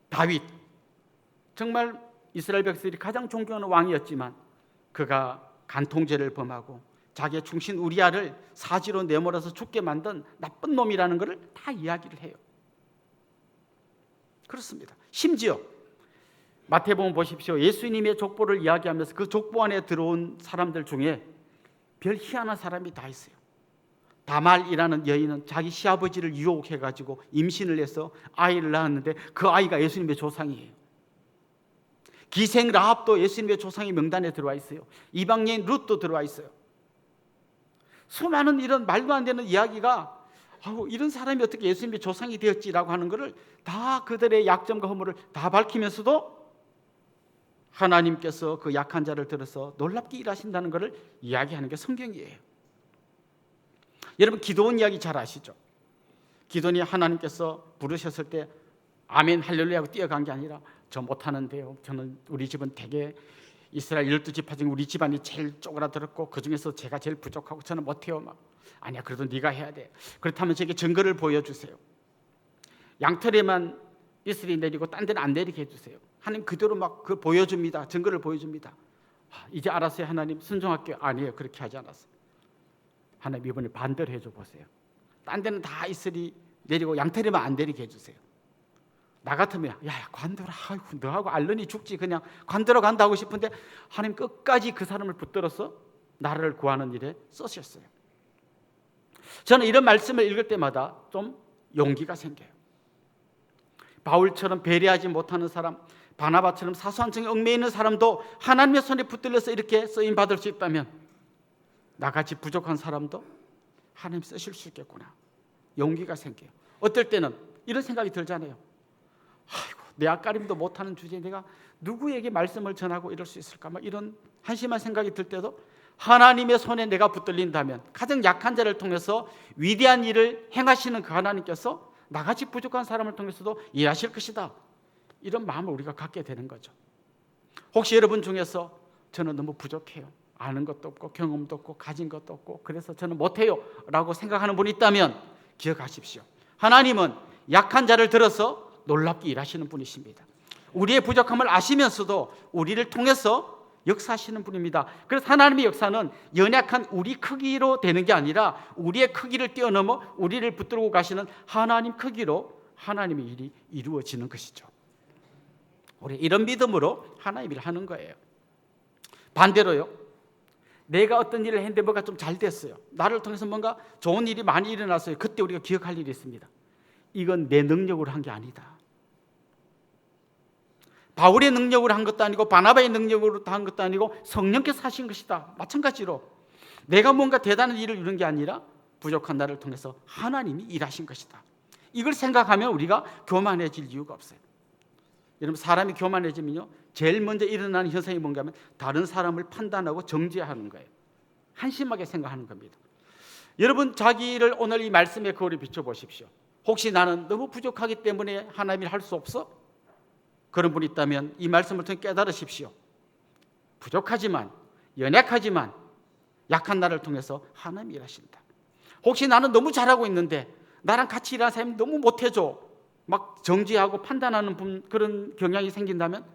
다윗, 정말 이스라엘 백성들이 가장 존경하는 왕이었지만 그가 간통죄를 범하고 자기의 충신 우리아를 사지로 내몰아서 죽게 만든 나쁜 놈이라는 것을 다 이야기를 해요. 그렇습니다. 심지어 마태복음 보십시오. 예수님의 족보를 이야기하면서 그 족보 안에 들어온 사람들 중에 별 희한한 사람이 다 있어요. 다말이라는 여인은 자기 시아버지를 유혹해가지고 임신을 해서 아이를 낳았는데 그 아이가 예수님의 조상이에요. 기생 라합도 예수님의 조상의 명단에 들어와 있어요. 이방 여인 룻도 들어와 있어요. 수많은 이런 말도 안 되는 이야기가 이런 사람이 어떻게 예수님의 조상이 되었지라고 하는 것을 다 그들의 약점과 허물을 다 밝히면서도 하나님께서 그 약한 자를 들어서 놀랍게 일하신다는 것을 이야기하는 게 성경이에요. 여러분, 기도원 이야기 잘 아시죠? 기도원이 하나님께서 부르셨을 때 아멘 할렐루야 하고 뛰어간 게 아니라 저 못하는데요, 저는 우리 집은 되게 이스라엘 12지파 중에 우리 집안이 제일 쪼그라들었고 그중에서 제가 제일 부족하고 저는 못해요. 막 아니야, 그래도 네가 해야 돼. 그렇다면 제게 증거를 보여주세요. 양털에만 이슬이 내리고 딴 데는 안 내리게 해주세요. 하나님 그대로 막 그 보여줍니다. 증거를 보여줍니다. 이제 알았어요. 하나님 순종할게요. 아니에요, 그렇게 하지 않았어요. 하나님 이번에 반대로 해줘 보세요. 딴 데는 다 이슬이 내리고 양털에만 안 내리게 해주세요. 나 같으면 야 관둬라, 너하고 알러니 죽지, 그냥 관두러 간다 하고 싶은데 하나님 끝까지 그 사람을 붙들어서 나라를 구하는 일에 쓰셨어요. 저는 이런 말씀을 읽을 때마다 좀 용기가 생겨요. 바울처럼 배려하지 못하는 사람, 바나바처럼 사소한 점에 얽매여 있는 사람도 하나님의 손에 붙들려서 이렇게 쓰임 받을 수 있다면 나같이 부족한 사람도 하나님 쓰실 수 있겠구나. 용기가 생겨요. 어떨 때는 이런 생각이 들잖아요. 아이고, 내 앞가림도 못하는 주제에 내가 누구에게 말씀을 전하고 이럴 수 있을까? 막 이런 한심한 생각이 들 때도 하나님의 손에 내가 붙들린다면 가장 약한 자를 통해서 위대한 일을 행하시는 그 하나님께서 나같이 부족한 사람을 통해서도 일하실 것이다. 이런 마음을 우리가 갖게 되는 거죠. 혹시 여러분 중에서 저는 너무 부족해요. 아는 것도 없고 경험도 없고 가진 것도 없고 그래서 저는 못해요 라고 생각하는 분이 있다면 기억하십시오. 하나님은 약한 자를 들어서 놀랍게 일하시는 분이십니다. 우리의 부족함을 아시면서도 우리를 통해서 역사하시는 분입니다. 그래서 하나님의 역사는 연약한 우리 크기로 되는 게 아니라 우리의 크기를 뛰어넘어 우리를 붙들고 가시는 하나님 크기로 하나님의 일이 이루어지는 것이죠. 우리 이런 믿음으로 하나님 일을 하는 거예요. 반대로요, 내가 어떤 일을 했는데 뭐가 좀 잘 됐어요. 나를 통해서 뭔가 좋은 일이 많이 일어났어요. 그때 우리가 기억할 일이 있습니다. 이건 내 능력으로 한 게 아니다. 바울의 능력으로 한 것도 아니고 바나바의 능력으로 한 것도 아니고 성령께서 하신 것이다. 마찬가지로 내가 뭔가 대단한 일을 이룬 게 아니라 부족한 나를 통해서 하나님이 일하신 것이다. 이걸 생각하면 우리가 교만해질 이유가 없어요. 여러분, 사람이 교만해지면요, 제일 먼저 일어나는 현상이 뭔가 하면 다른 사람을 판단하고 정죄하는 거예요. 한심하게 생각하는 겁니다. 여러분, 자기를 오늘 이 말씀의 거울에 비춰보십시오. 혹시 나는 너무 부족하기 때문에 하나님을 할 수 없어? 그런 분이 있다면 이 말씀을 통해 깨달으십시오. 부족하지만, 연약하지만 약한 나를 통해서 하나님이 일하신다. 혹시 나는 너무 잘하고 있는데 나랑 같이 일하는 사람이 너무 못해줘, 막 정죄하고 판단하는 그런 경향이 생긴다면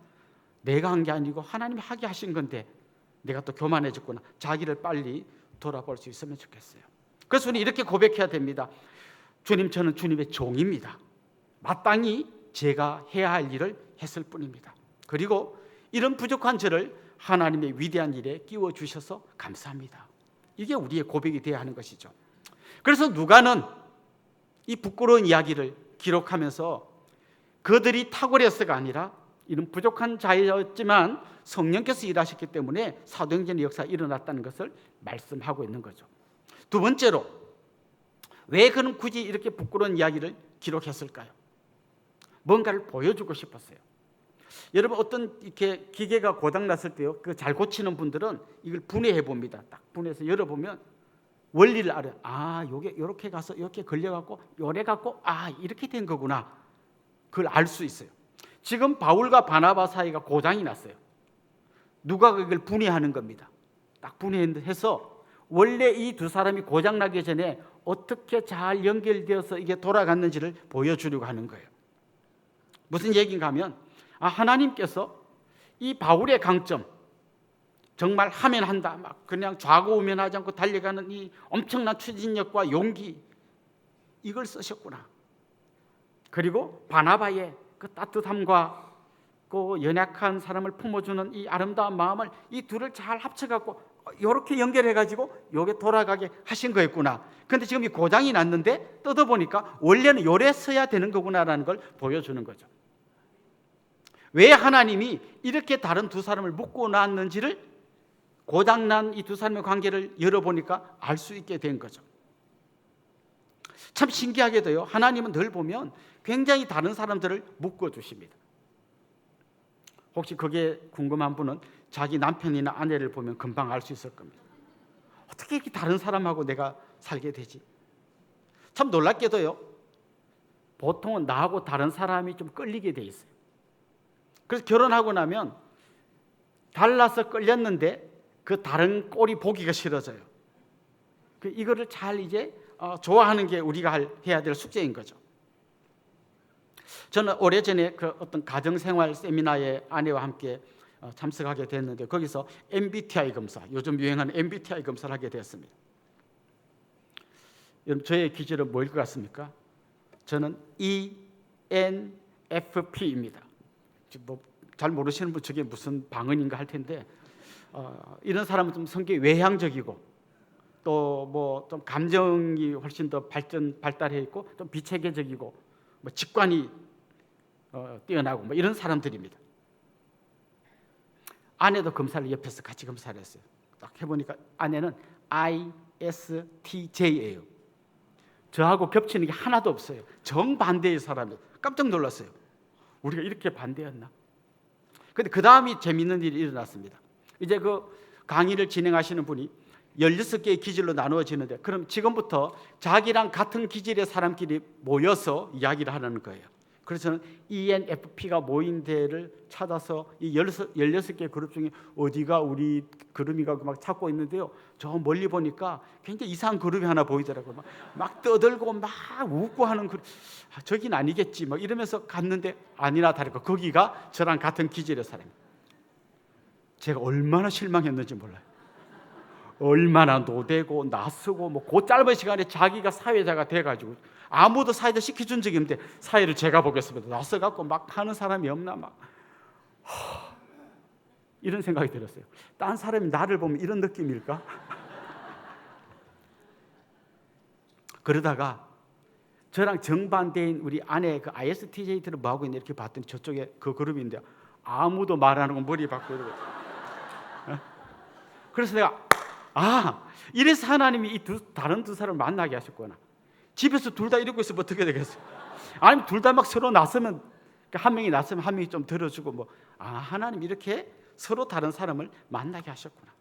내가 한 게 아니고 하나님이 하게 하신 건데 내가 또 교만해졌구나. 자기를 빨리 돌아볼 수 있으면 좋겠어요. 그래서 우리는 이렇게 고백해야 됩니다. 주님, 저는 주님의 종입니다. 마땅히 제가 해야 할 일을 했을 뿐입니다. 그리고 이런 부족한 저를 하나님의 위대한 일에 끼워주셔서 감사합니다. 이게 우리의 고백이 되어야 하는 것이죠. 그래서 누가는 이 부끄러운 이야기를 기록하면서 그들이 탁월해서가 아니라 이런 부족한 자였지만 성령께서 일하셨기 때문에 사도행전의 역사가 일어났다는 것을 말씀하고 있는 거죠. 두 번째로, 왜 그는 굳이 이렇게 부끄러운 이야기를 기록했을까요? 뭔가를 보여주고 싶었어요. 여러분, 어떤 이렇게 기계가 고장 났을 때요, 그 잘 고치는 분들은 이걸 분해해 봅니다. 딱 분해해서 열어보면 원리를 알아요. 아, 요게 이렇게 가서 이렇게 걸려갖고 요래 갖고 이렇게 된 거구나. 그걸 알 수 있어요. 지금 바울과 바나바 사이가 고장이 났어요. 누가 그걸 분해하는 겁니다. 딱 분해해서 원래 이 두 사람이 고장 나기 전에 어떻게 잘 연결되어서 이게 돌아갔는지를 보여주려고 하는 거예요. 무슨 얘기인가 하면 하나님께서 이 바울의 강점, 정말 하면 한다, 막 그냥 좌고우면하지 않고 달려가는 이 엄청난 추진력과 용기, 이걸 쓰셨구나. 그리고 바나바의 그 따뜻함과 그 연약한 사람을 품어주는 이 아름다운 마음을, 이 둘을 잘 합쳐갖고 이렇게 연결해가지고 요게 돌아가게 하신 거였구나. 그런데 지금 이 고장이 났는데 뜯어보니까 원래는 요래 써야 되는 거구나라는 걸 보여주는 거죠. 왜 하나님이 이렇게 다른 두 사람을 묶고 놨는지를 고장난 이 두 사람의 관계를 열어보니까 알 수 있게 된 거죠. 참 신기하게도요, 하나님은 늘 보면 굉장히 다른 사람들을 묶어주십니다. 혹시 그게 궁금한 분은 자기 남편이나 아내를 보면 금방 알 수 있을 겁니다. 어떻게 이렇게 다른 사람하고 내가 살게 되지? 참 놀랍게도요, 보통은 나하고 다른 사람이 좀 끌리게 돼 있어요. 그래서 결혼하고 나면 달라서 끌렸는데 그 다른 꼴이 보기가 싫어져요. 이거를 잘 이제 좋아하는 게 우리가 해야 될 숙제인 거죠. 저는 오래전에 그 어떤 가정생활 세미나에 아내와 함께 참석하게 됐는데 거기서 MBTI 검사, 요즘 유행하는 MBTI 검사를 하게 되었습니다. 여러분, 저의 기질은 뭐일 것 같습니까? 저는 ENFP입니다. 잘 모르시는 분 저게 무슨 방언인가 할 텐데 이런 사람은 좀 성격이 외향적이고 또 뭐 좀 감정이 훨씬 더 발달해 있고 좀 비체계적이고 뭐 직관이 뛰어나고 뭐 이런 사람들입니다. 아내도 검사를 옆에서 같이 검사를 했어요. 딱 해보니까 아내는 ISTJ예요. 저하고 겹치는 게 하나도 없어요. 정반대의 사람이에요. 깜짝 놀랐어요. 우리가 이렇게 반대였나? 근데 그 다음이 재미있는 일이 일어났습니다. 이제 그 강의를 진행하시는 분이 16개의 기질로 나누어지는데, 그럼 지금부터 자기랑 같은 기질의 사람끼리 모여서 이야기를 하라는 거예요. 그래서 저는 ENFP가 모인 데를 찾아서 이 16개의 그룹 중에 어디가 우리 그룹이가 막 찾고 있는데요. 저 멀리 보니까 굉장히 이상한 그룹이 하나 보이더라고요. 막 떠들고 막 웃고 하는 그룹. 저긴 아니겠지 막 이러면서 갔는데 아니나 다를까 거기가 저랑 같은 기질의 사람이에요. 제가 얼마나 실망했는지 몰라요. 얼마나 노대고 낯서고 뭐 그 짧은 시간에 자기가 사회자가 돼가지고 아무도 사회자 시켜준 적이 없는데 사회를 제가 보겠습니다. 낯서갖고 막 하는 사람이 없나 막 이런 생각이 들었어요. 딴 사람이 나를 보면 이런 느낌일까? 그러다가 저랑 정반대인 우리 아내 그 ISTJ들을 뭐하고 있는데 이렇게 봤더니 저쪽에 그 그룹인데 아무도 말 안 하고 머리 박고 이러고 그래서 내가 이래서 하나님이 다른 두 사람을 만나게 하셨구나. 집에서 둘 다 이러고 있으면 어떻게 되겠어요? 아니면 둘 다 막 서로 낯서면 한 명이 낯서면 한 명이 좀 들어주고 하나님 이렇게 서로 다른 사람을 만나게 하셨구나.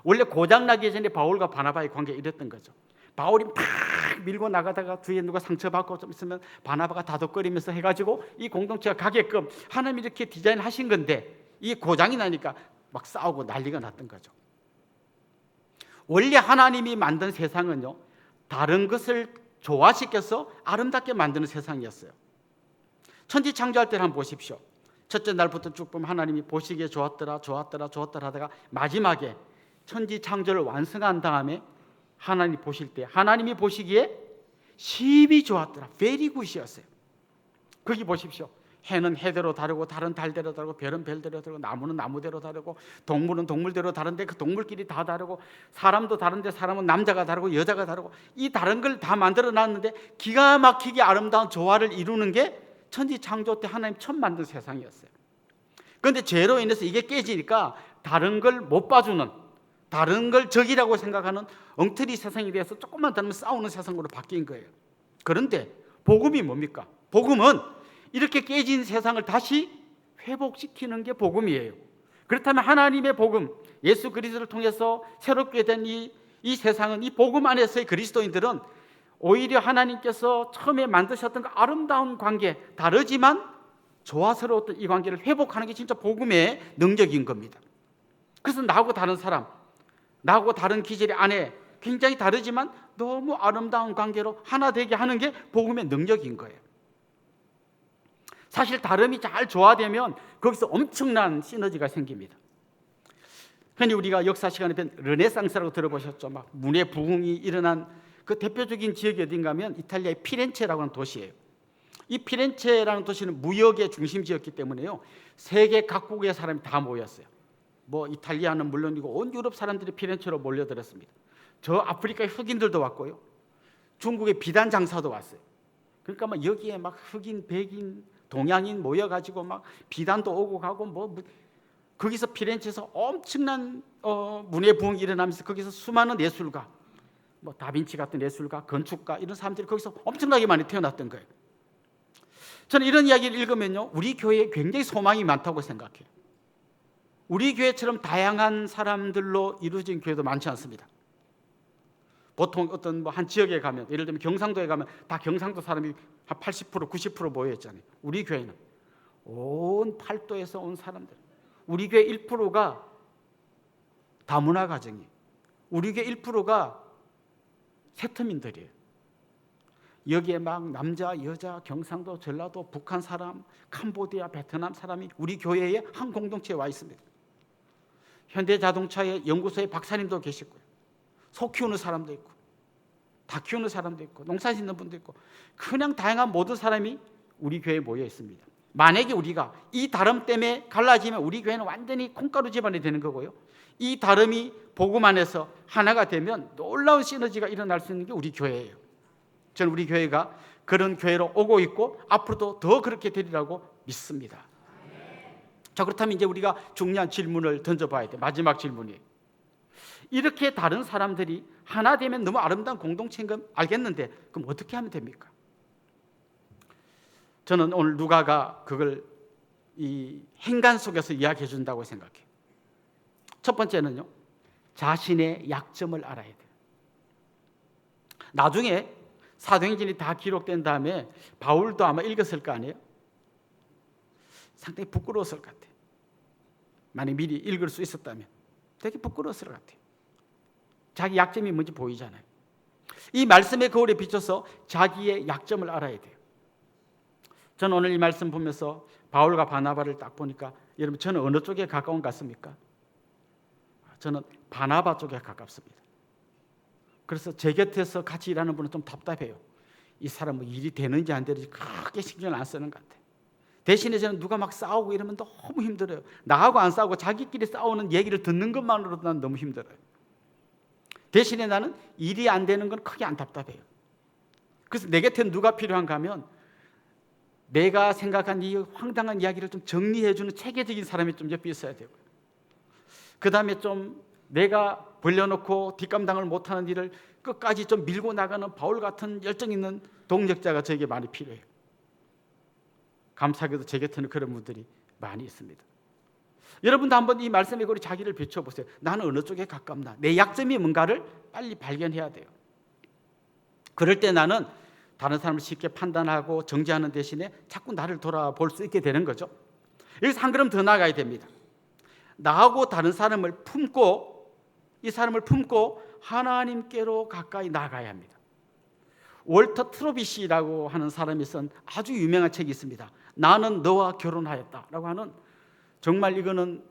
원래 고장나기 전에 바울과 바나바의 관계가 이랬던 거죠. 바울이 막 밀고 나가다가 뒤에 누가 상처받고 좀 있으면 바나바가 다독거리면서 해가지고 이 공동체가 가게끔 하나님이 이렇게 디자인하신 건데 이게 고장이 나니까 막 싸우고 난리가 났던 거죠. 원래 하나님이 만든 세상은요, 다른 것을 조화시켜서 아름답게 만드는 세상이었어요. 천지 창조할 때를 한번 보십시오. 첫째 날부터 쭉 보면 하나님이 보시기에 좋았더라 하다가 마지막에 천지 창조를 완성한 다음에 하나님이 보실 때 하나님이 보시기에 심히 좋았더라, very good이었어요. 거기 보십시오. 해는 해대로 다르고 다른 달대로 다르고 별은 별대로 다르고 나무는 나무대로 다르고 동물은 동물대로 다른데 그 동물끼리 다 다르고 사람도 다른데 사람은 남자가 다르고 여자가 다르고 이 다른 걸 다 만들어 놨는데 기가 막히게 아름다운 조화를 이루는 게 천지 창조 때 하나님 처음 만든 세상이었어요. 그런데 죄로 인해서 이게 깨지니까 다른 걸 못 봐주는, 다른 걸 적이라고 생각하는 엉터리 세상이 돼서 조금만 다르면 싸우는 세상으로 바뀐 거예요. 그런데 복음이 뭡니까? 복음은 이렇게 깨진 세상을 다시 회복시키는 게 복음이에요. 그렇다면 하나님의 복음, 예수 그리스도를 통해서 새롭게 된 이 세상은, 이 복음 안에서의 그리스도인들은 오히려 하나님께서 처음에 만드셨던 그 아름다운 관계, 다르지만 조화스러웠던 이 관계를 회복하는 게 진짜 복음의 능력인 겁니다. 그래서 나하고 다른 사람, 나하고 다른 기질의 아내, 굉장히 다르지만 너무 아름다운 관계로 하나 되게 하는 게 복음의 능력인 거예요. 사실 다름이 잘 조화되면 거기서 엄청난 시너지가 생깁니다. 흔히 우리가 역사 시간에 뵌 르네상스라고 들어보셨죠? 막 문의 부흥이 일어난 그 대표적인 지역이 어딘가 하면 이탈리아의 피렌체라고 하는 도시예요. 이 피렌체라는 도시는 무역의 중심지였기 때문에요, 세계 각국의 사람이 다 모였어요. 뭐 이탈리아는 물론이고 온 유럽 사람들이 피렌체로 몰려들었습니다. 저 아프리카의 흑인들도 왔고요, 중국의 비단 장사도 왔어요. 그러니까 막 여기에 막 흑인, 백인, 동양인 모여가지고 막 비단도 오고 가고 거기서 피렌체에서 엄청난 문의 부흥이 일어나면서 거기서 수많은 예술가, 뭐 다빈치 같은 예술가, 건축가 이런 사람들이 거기서 엄청나게 많이 태어났던 거예요. 저는 이런 이야기를 읽으면요, 우리 교회에 굉장히 소망이 많다고 생각해요. 우리 교회처럼 다양한 사람들로 이루어진 교회도 많지 않습니다. 보통 어떤 한 지역에 가면, 예를 들면 경상도에 가면 다 경상도 사람이 한 80%, 90% 모여 있잖아요. 우리 교회는 온 팔도에서 온 사람들, 우리 교회 1%가 다문화 가정이에요. 우리 교회 1%가 세터민들이에요. 여기에 막 남자, 여자, 경상도, 전라도, 북한 사람, 캄보디아, 베트남 사람이 우리 교회에 한 공동체에 와 있습니다. 현대자동차의 연구소에 박사님도 계시고요, 소 키우는 사람도 있고, 닭 키우는 사람도 있고, 농사 짓는 분도 있고, 그냥 다양한 모든 사람이 우리 교회에 모여 있습니다. 만약에 우리가 이 다름 때문에 갈라지면 우리 교회는 완전히 콩가루 집안이 되는 거고요, 이 다름이 복음 안에서 하나가 되면 놀라운 시너지가 일어날 수 있는 게 우리 교회예요. 저는 우리 교회가 그런 교회로 오고 있고 앞으로도 더 그렇게 되리라고 믿습니다. 자, 그렇다면 이제 우리가 중요한 질문을 던져봐야 돼요. 마지막 질문이에요. 이렇게 다른 사람들이 하나 되면 너무 아름다운 공동체인 건 알겠는데 그럼 어떻게 하면 됩니까? 저는 오늘 누가가 그걸 이 행간 속에서 이야기해 준다고 생각해요. 첫 번째는요, 자신의 약점을 알아야 돼요. 나중에 사도행전이 다 기록된 다음에 바울도 아마 읽었을 거 아니에요? 상당히 부끄러웠을 것 같아요. 만약 미리 읽을 수 있었다면 되게 부끄러웠을 것 같아요. 자기 약점이 뭔지 보이잖아요. 이 말씀의 거울에 비춰서 자기의 약점을 알아야 돼요. 저는 오늘 이 말씀 보면서 바울과 바나바를 딱 보니까, 여러분 저는 어느 쪽에 가까운 것 같습니까? 저는 바나바 쪽에 가깝습니다. 그래서 제 곁에서 같이 일하는 분은 좀 답답해요. 이 사람 뭐 일이 되는지 안 되는지 크게 신경을 안 쓰는 것 같아요. 대신에 저는 누가 막 싸우고 이러면 너무 힘들어요. 나하고 안 싸우고 자기끼리 싸우는 얘기를 듣는 것만으로도 난 너무 힘들어요. 대신에 나는 일이 안 되는 건 크게 안 답답해요. 그래서 내 곁에 누가 필요한가 하면 내가 생각한 이 황당한 이야기를 좀 정리해주는 체계적인 사람이 좀 옆에 있어야 되고요. 그 다음에 좀 내가 벌려놓고 뒷감당을 못하는 일을 끝까지 좀 밀고 나가는 바울 같은 열정 있는 동력자가 저에게 많이 필요해요. 감사하게도 제 곁에는 그런 분들이 많이 있습니다. 여러분도 한번 이 말씀에 우리 자기를 비춰보세요. 나는 어느 쪽에 가깝나? 내 약점이 뭔가를 빨리 발견해야 돼요. 그럴 때 나는 다른 사람을 쉽게 판단하고 정죄하는 대신에 자꾸 나를 돌아볼 수 있게 되는 거죠. 여기서 한 걸음 더 나가야 됩니다. 나하고 다른 사람을 품고, 이 사람을 품고 하나님께로 가까이 나가야 합니다. 월터 트로비시라고 하는 사람이 쓴 아주 유명한 책이 있습니다. 나는 너와 결혼하였다라고 하는, 정말 이거는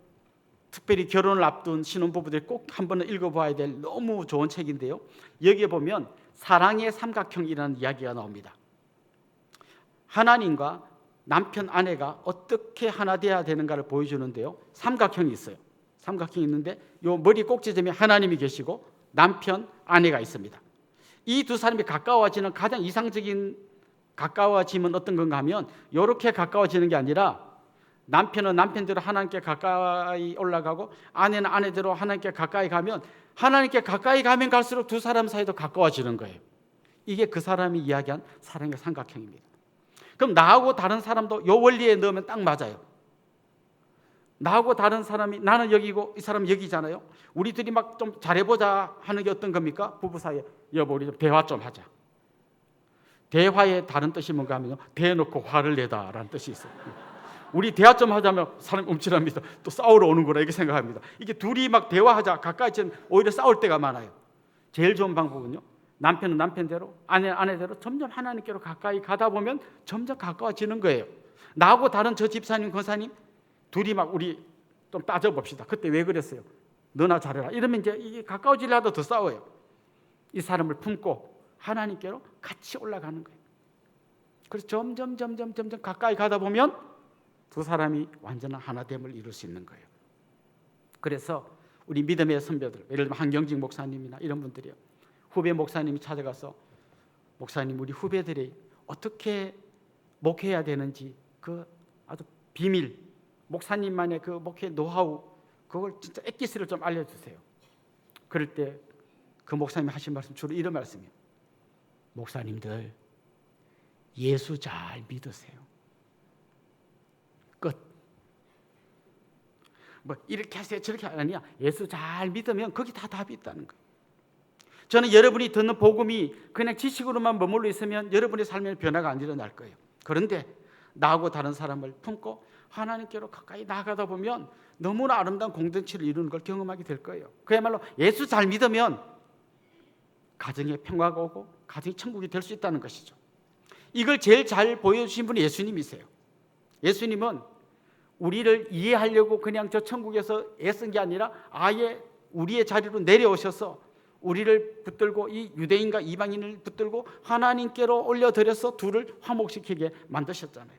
특별히 결혼을 앞둔 신혼부부들이 꼭 한 번은 읽어봐야 될 너무 좋은 책인데요. 여기에 보면 사랑의 삼각형이라는 이야기가 나옵니다. 하나님과 남편, 아내가 어떻게 하나 돼야 되는가를 보여주는데요. 삼각형이 있어요. 삼각형이 있는데 요 머리 꼭지점에 하나님이 계시고 남편, 아내가 있습니다. 이 두 사람이 가까워지는 가장 이상적인 가까워짐은 어떤 건가 하면, 이렇게 가까워지는 게 아니라 남편은 남편대로 하나님께 가까이 올라가고 아내는 아내대로 하나님께 가까이 가면, 하나님께 가까이 가면 갈수록 두 사람 사이도 가까워지는 거예요. 이게 그 사람이 이야기한 사랑의 삼각형입니다. 그럼 나하고 다른 사람도 이 원리에 넣으면 딱 맞아요. 나하고 다른 사람이, 나는 여기고 이 사람은 여기잖아요. 우리들이 막 좀 잘해보자 하는 게 어떤 겁니까? 부부 사이에, 여보 우리 좀 대화 좀 하자. 대화의 다른 뜻이 뭔가 하면 대놓고 화를 내다라는 뜻이 있어요. 우리 대화 좀 하자면 사람이 움찔합니다. 또 싸우러 오는구나 이렇게 생각합니다. 이게 둘이 막 대화하자 가까이 지면 오히려 싸울 때가 많아요. 제일 좋은 방법은요, 남편은 남편대로, 아내는 아내대로 점점 하나님께로 가까이 가다 보면 점점 가까워지는 거예요. 나하고 다른 저 집사님, 권사님 둘이 막 우리 좀 따져봅시다. 그때 왜 그랬어요? 너나 잘해라. 이러면 이제 이게 가까워지려 하도 더 싸워요. 이 사람을 품고 하나님께로 같이 올라가는 거예요. 그래서 점점 가까이 가다 보면 두 사람이 완전한 하나됨을 이룰 수 있는 거예요. 그래서 우리 믿음의 선배들, 예를 들면 한경직 목사님이나 이런 분들이요, 후배 목사님이 찾아가서 목사님 우리 후배들이 어떻게 목회해야 되는지 그 아주 비밀, 목사님만의 그 목회 노하우, 그걸 진짜 엑기스를 좀 알려주세요. 그럴 때 그 목사님이 하신 말씀 주로 이런 말씀이에요. 목사님들 예수 잘 믿으세요. 끝. 뭐 이렇게 하세요 저렇게 하느냐, 예수 잘 믿으면 거기 다 답이 있다는 거예요. 저는 여러분이 듣는 복음이 그냥 지식으로만 머물러 있으면 여러분의 삶에 변화가 안 일어날 거예요. 그런데 나하고 다른 사람을 품고 하나님께로 가까이 나가다 보면 너무나 아름다운 공동체를 이루는 걸 경험하게 될 거예요. 그야말로 예수 잘 믿으면 가정에 평화가 오고 가정이 천국이 될 수 있다는 것이죠. 이걸 제일 잘 보여주신 분이 예수님이세요. 예수님은 우리를 이해하려고 그냥 저 천국에서 애쓴 게 아니라 아예 우리의 자리로 내려오셔서 우리를 붙들고, 이 유대인과 이방인을 붙들고 하나님께로 올려드려서 둘을 화목시키게 만드셨잖아요.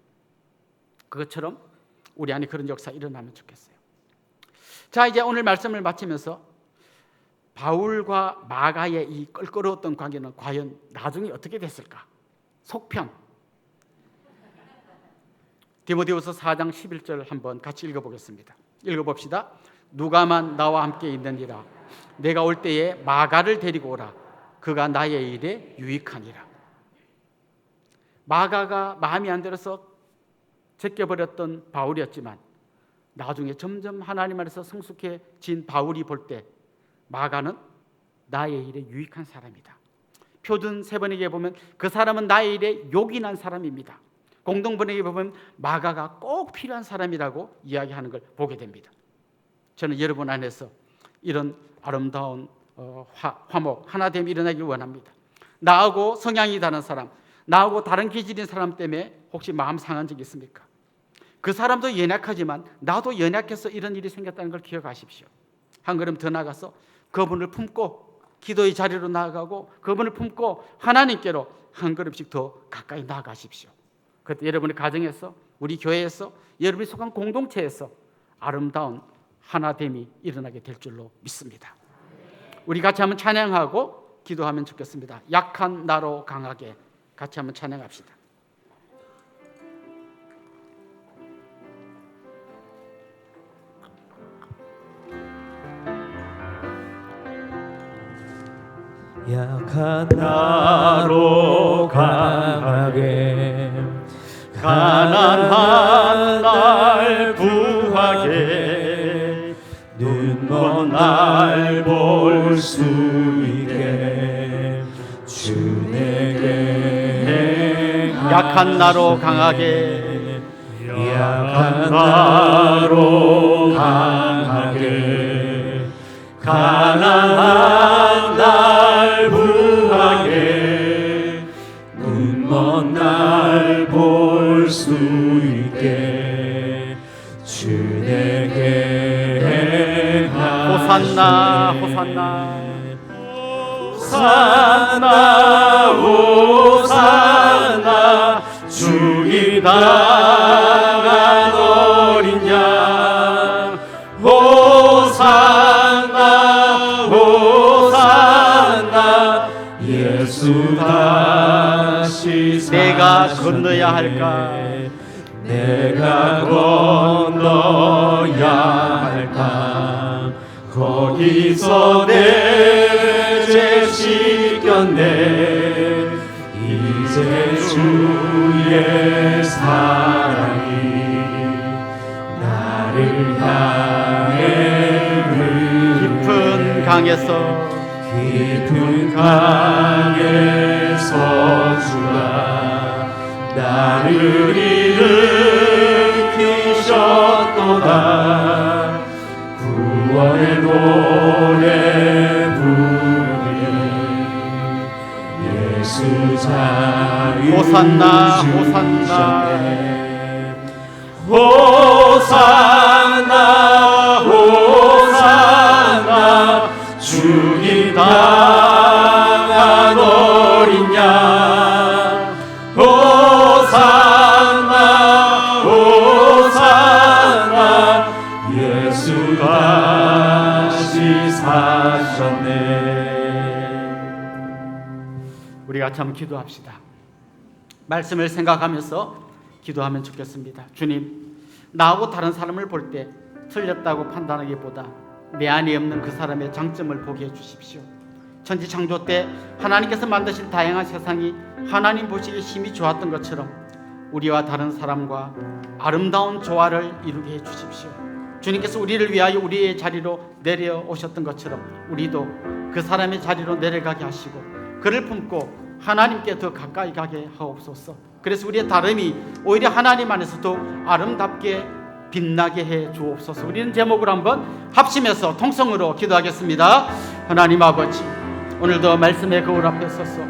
그것처럼 우리 안에 그런 역사 일어나면 좋겠어요. 자, 이제 오늘 말씀을 마치면서 바울과 마가의 이 껄끄러웠던 관계는 과연 나중에 어떻게 됐을까? 속편 디모데후서 4장 11절 한번 같이 읽어보겠습니다. 읽어봅시다. 누가만 나와 함께 있느니라. 내가 올 때에 마가를 데리고 오라. 그가 나의 일에 유익하니라. 마가가 마음이 안 들어서 제껴버렸던 바울이었지만 나중에 점점 하나님 안에서 성숙해진 바울이 볼 때 마가는 나의 일에 유익한 사람이다. 표준 세번역에 보면 그 사람은 나의 일에 요긴한 사람입니다. 공동번역에 보면 마가가 꼭 필요한 사람이라고 이야기하는 걸 보게 됩니다. 저는 여러분 안에서 이런 아름다운 화목 하나됨이 일어나길 원합니다. 나하고 성향이 다른 사람, 나하고 다른 기질인 사람 때문에 혹시 마음 상한 적 있습니까? 그 사람도 연약하지만 나도 연약해서 이런 일이 생겼다는 걸 기억하십시오. 한 걸음 더 나가서 그분을 품고 기도의 자리로 나아가고 그분을 품고 하나님께로 한 걸음씩 더 가까이 나아가십시오. 그때 여러분의 가정에서, 우리 교회에서, 여러분이 속한 공동체에서 아름다운 하나됨이 일어나게 될 줄로 믿습니다. 우리 같이 한번 찬양하고 기도하면 좋겠습니다. 약한 나로 강하게 같이 한번 찬양합시다. 약한 나로 강하게 가난한 날 부하게 눈먼 날 볼 수 있게 주 내게 약한 나로 강하게 약한 나로 강하게 가난한 날 부하게 눈먼 날 볼 수 있게 주 내게 호산나 호산나 호산나 호산나 주기 당한 어린 양 호산나 호산나 예수 다시 내가 건너야 할까 내가 건너야 할까 거기서 내 죄 씻겼네 이제 주의 사랑이 나를 향해 깊은 강에서 깊은 강에서 주가 나를 일으키셨도다 구원의 노래 부르리 예수 자유 호산나 호산나 호산나 호산나 주기 당한 어린 양 호산나 호산나 예수 다시 사셨네. 우리 같이 한번 기도합시다. 말씀을 생각하면서 기도하면 좋겠습니다. 주님, 나하고 다른 사람을 볼 때 틀렸다고 판단하기보다 내 안에 없는 그 사람의 장점을 보게 해주십시오. 천지 창조 때 하나님께서 만드신 다양한 세상이 하나님 보시기에 심히 좋았던 것처럼 우리와 다른 사람과 아름다운 조화를 이루게 해주십시오. 주님께서 우리를 위하여 우리의 자리로 내려오셨던 것처럼 우리도 그 사람의 자리로 내려가게 하시고 그를 품고 하나님께 더 가까이 가게 하옵소서. 그래서 우리의 다름이 오히려 하나님 안에서 더욱 아름답게 빛나게 해 주옵소서. 우리는 제목을 한번 합심해서 통성으로 기도하겠습니다. 하나님 아버지, 오늘도 말씀의 거울 앞에 서서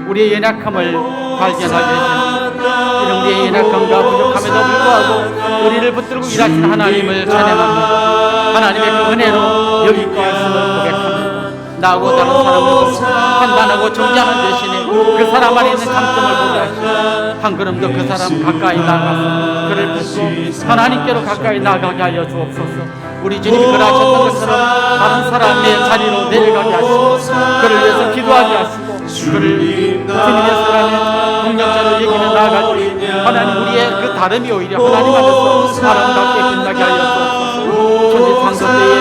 우리의 연약함을 발견하게 해주시고 이런 우리의 연약함과 부족함에도 불구하고 우리를 붙들고 일하신 하나님을 찬양합니다. 하나님의 그 은혜로 여기 있고 있음을 고백합니다. 나하고 다른 사람을 판단하고 정죄하는 대신에 그 사람 안에 있는 장점을 보게 하시고 한 걸음 더 그 사람 가까이 나가서 그를 붙고 하나님께로 가까이 나가게 하여 주옵소서. 우리 주님이 그러하셨던 것처럼 다른 사람의 자리로 내려가게 하시고 그를 위해서 기도하게 하시고 그를 주님의 사랑의 동력자로 여기는 나아갈 때 하나님 우리의 그 다름이 오히려 하나님 안에서 아름답게 빛나게 하여 주옵소서. 천지 창조 때에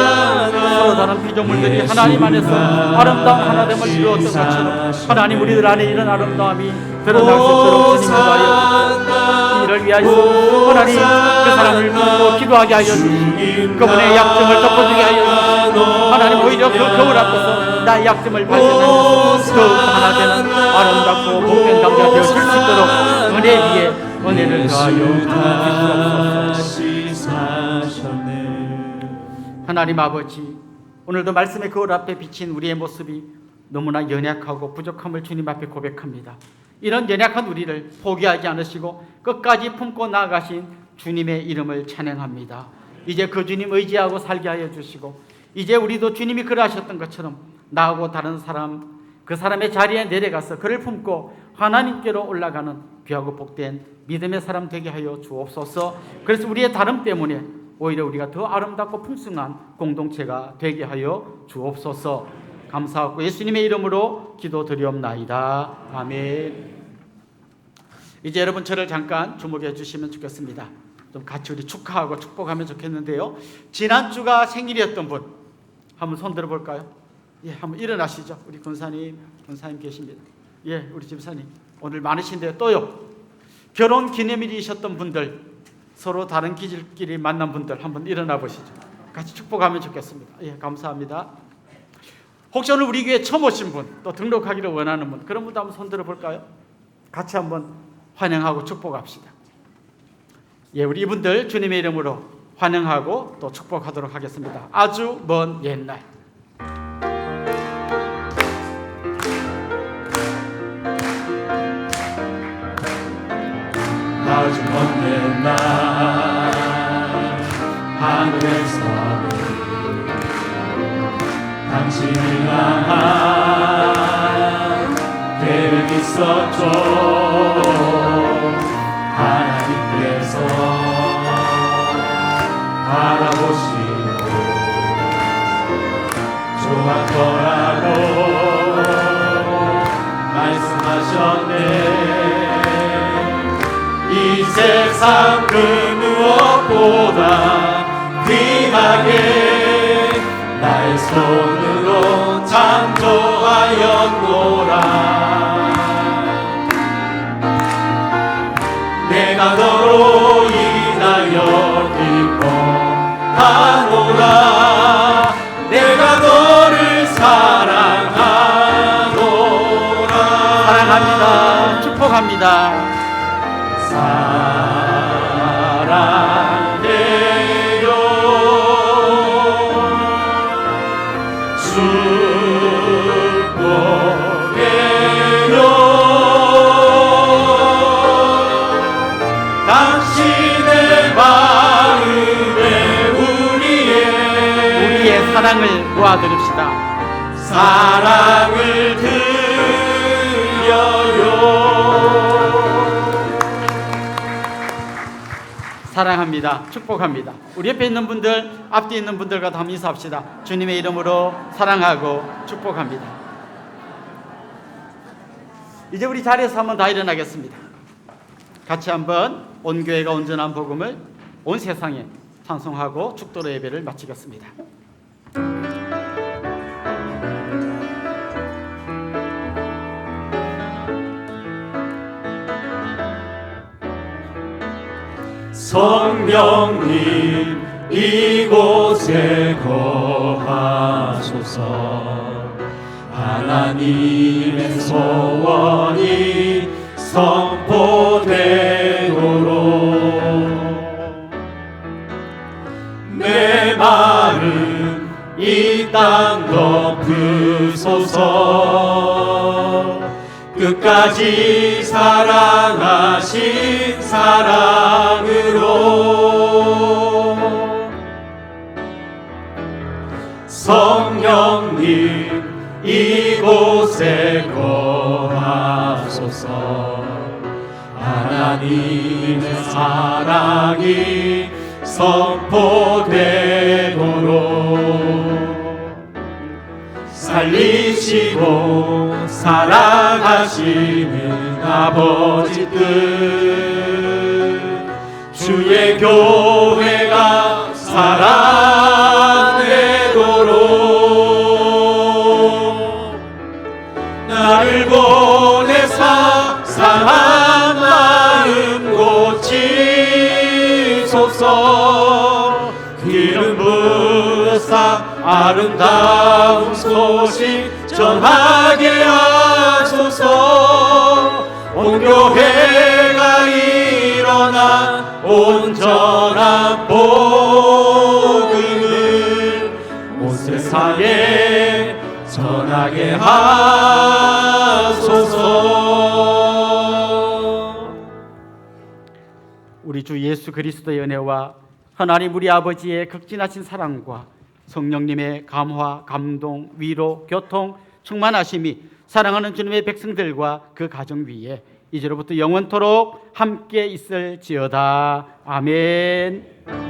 서로 다른 피조물들이 하나님 안에서 아름다운 하나됨을 이루었던 것처럼 하나님 우리들 안에 이런 아름다움이 드러날 수 있도록 주님 기도하여 주십시오. 이 그를 위하여 하나님 그 사람을 부르고 기도하게 하여 주시고 그분의 약점을 덮어주게 하여 주시고 하나님 오히려 그 거울 앞에서 나의 약점을 발견하면서 더욱 하나 되는 아름답고 복된 감자가 되어줄 수 있도록 은혜 위에 은혜를 더하여 주시옵소서. 하나님 아버지, 오늘도 말씀의 거울 앞에 비친 우리의 모습이 너무나 연약하고 부족함을 주님 앞에 고백합니다. 이런 연약한 우리를 포기하지 않으시고 끝까지 품고 나아가신 주님의 이름을 찬양합니다. 이제 그 주님 의지하고 살게 하여 주시고 이제 우리도 주님이 그러하셨던 것처럼 나하고 다른 사람, 그 사람의 자리에 내려가서 그를 품고 하나님께로 올라가는 귀하고 복된 믿음의 사람 되게 하여 주옵소서. 그래서 우리의 다름 때문에 오히려 우리가 더 아름답고 풍성한 공동체가 되게 하여 주옵소서. 감사하고 예수님의 이름으로 기도드리옵나이다. 아멘. 이제 여러분 저를 잠깐 주목해 주시면 좋겠습니다. 좀 같이 우리 축하하고 축복하면 좋겠는데요. 지난주가 생일이었던 분 한번 손 들어볼까요? 예, 한번 일어나시죠. 우리 권사님 계십니다. 예, 우리 집사님 오늘 많으신데요. 또요, 결혼 기념일이셨던 분들, 서로 다른 기질끼리 만난 분들 한번 일어나 보시죠. 같이 축복하면 좋겠습니다. 예, 감사합니다. 혹시 오늘 우리 교회 처음 오신 분, 또 등록하기를 원하는 분, 그런 분도 한번 손 들어볼까요? 같이 한번 환영하고 축복합시다. 예, 우리 이분들 주님의 이름으로 환영하고 또 축복하도록 하겠습니다. 아주 먼 옛날. 아주 먼 옛날 하늘에서 당신을 향한 계획 있었죠. 하나님께서 바라보시고 좋았더라고 말씀하셨네. 이 세상 그 무엇보다 귀하게 나의 손으로 창조하였노라. 내가 너로 인하여 기뻐하노라. 내가 너를 사랑하노라. 사랑합니다. 축복합니다. 사랑해요. 축복해요. 당신의 마음에 우리의 사랑을 모아드립시다. 사랑을 드려요. 사랑합니다. 축복합니다. 우리 옆에 있는 분들, 앞뒤에 있는 분들과 다 인사합시다. 주님의 이름으로 사랑하고 축복합니다. 이제 우리 자리에서 한번 다 일어나겠습니다. 같이 한번 온 교회가 온전한 복음을 온 세상에 찬송하고 축도로 예배를 마치겠습니다. 성령님 이곳에 거하소서. 하나님의 소원이 선포되도록 내 마음 이 땅 덮으소서. 끝까지 사랑하신 사랑으로 성령님 이곳에 거하소서. 하나님의 사랑이 선포되도록 살리시고 사랑하시는 아버지 뜻 주의 교회가 살아내도록 나를 보내사 상한 마음 고치 부으사 아름다운 소식 전하게 하소서. 온 교회가 일어나 온전한 복음을 온 세상에 전하게 하소서. 우리 주 예수 그리스도의 은혜와 하나님 우리 아버지의 극진하신 사랑과 성령님의 감화, 감동, 위로, 교통, 충만하심이 사랑하는 주님의 백성들과 그 가정 위에 이제로부터 영원토록 함께 있을지어다. 아멘.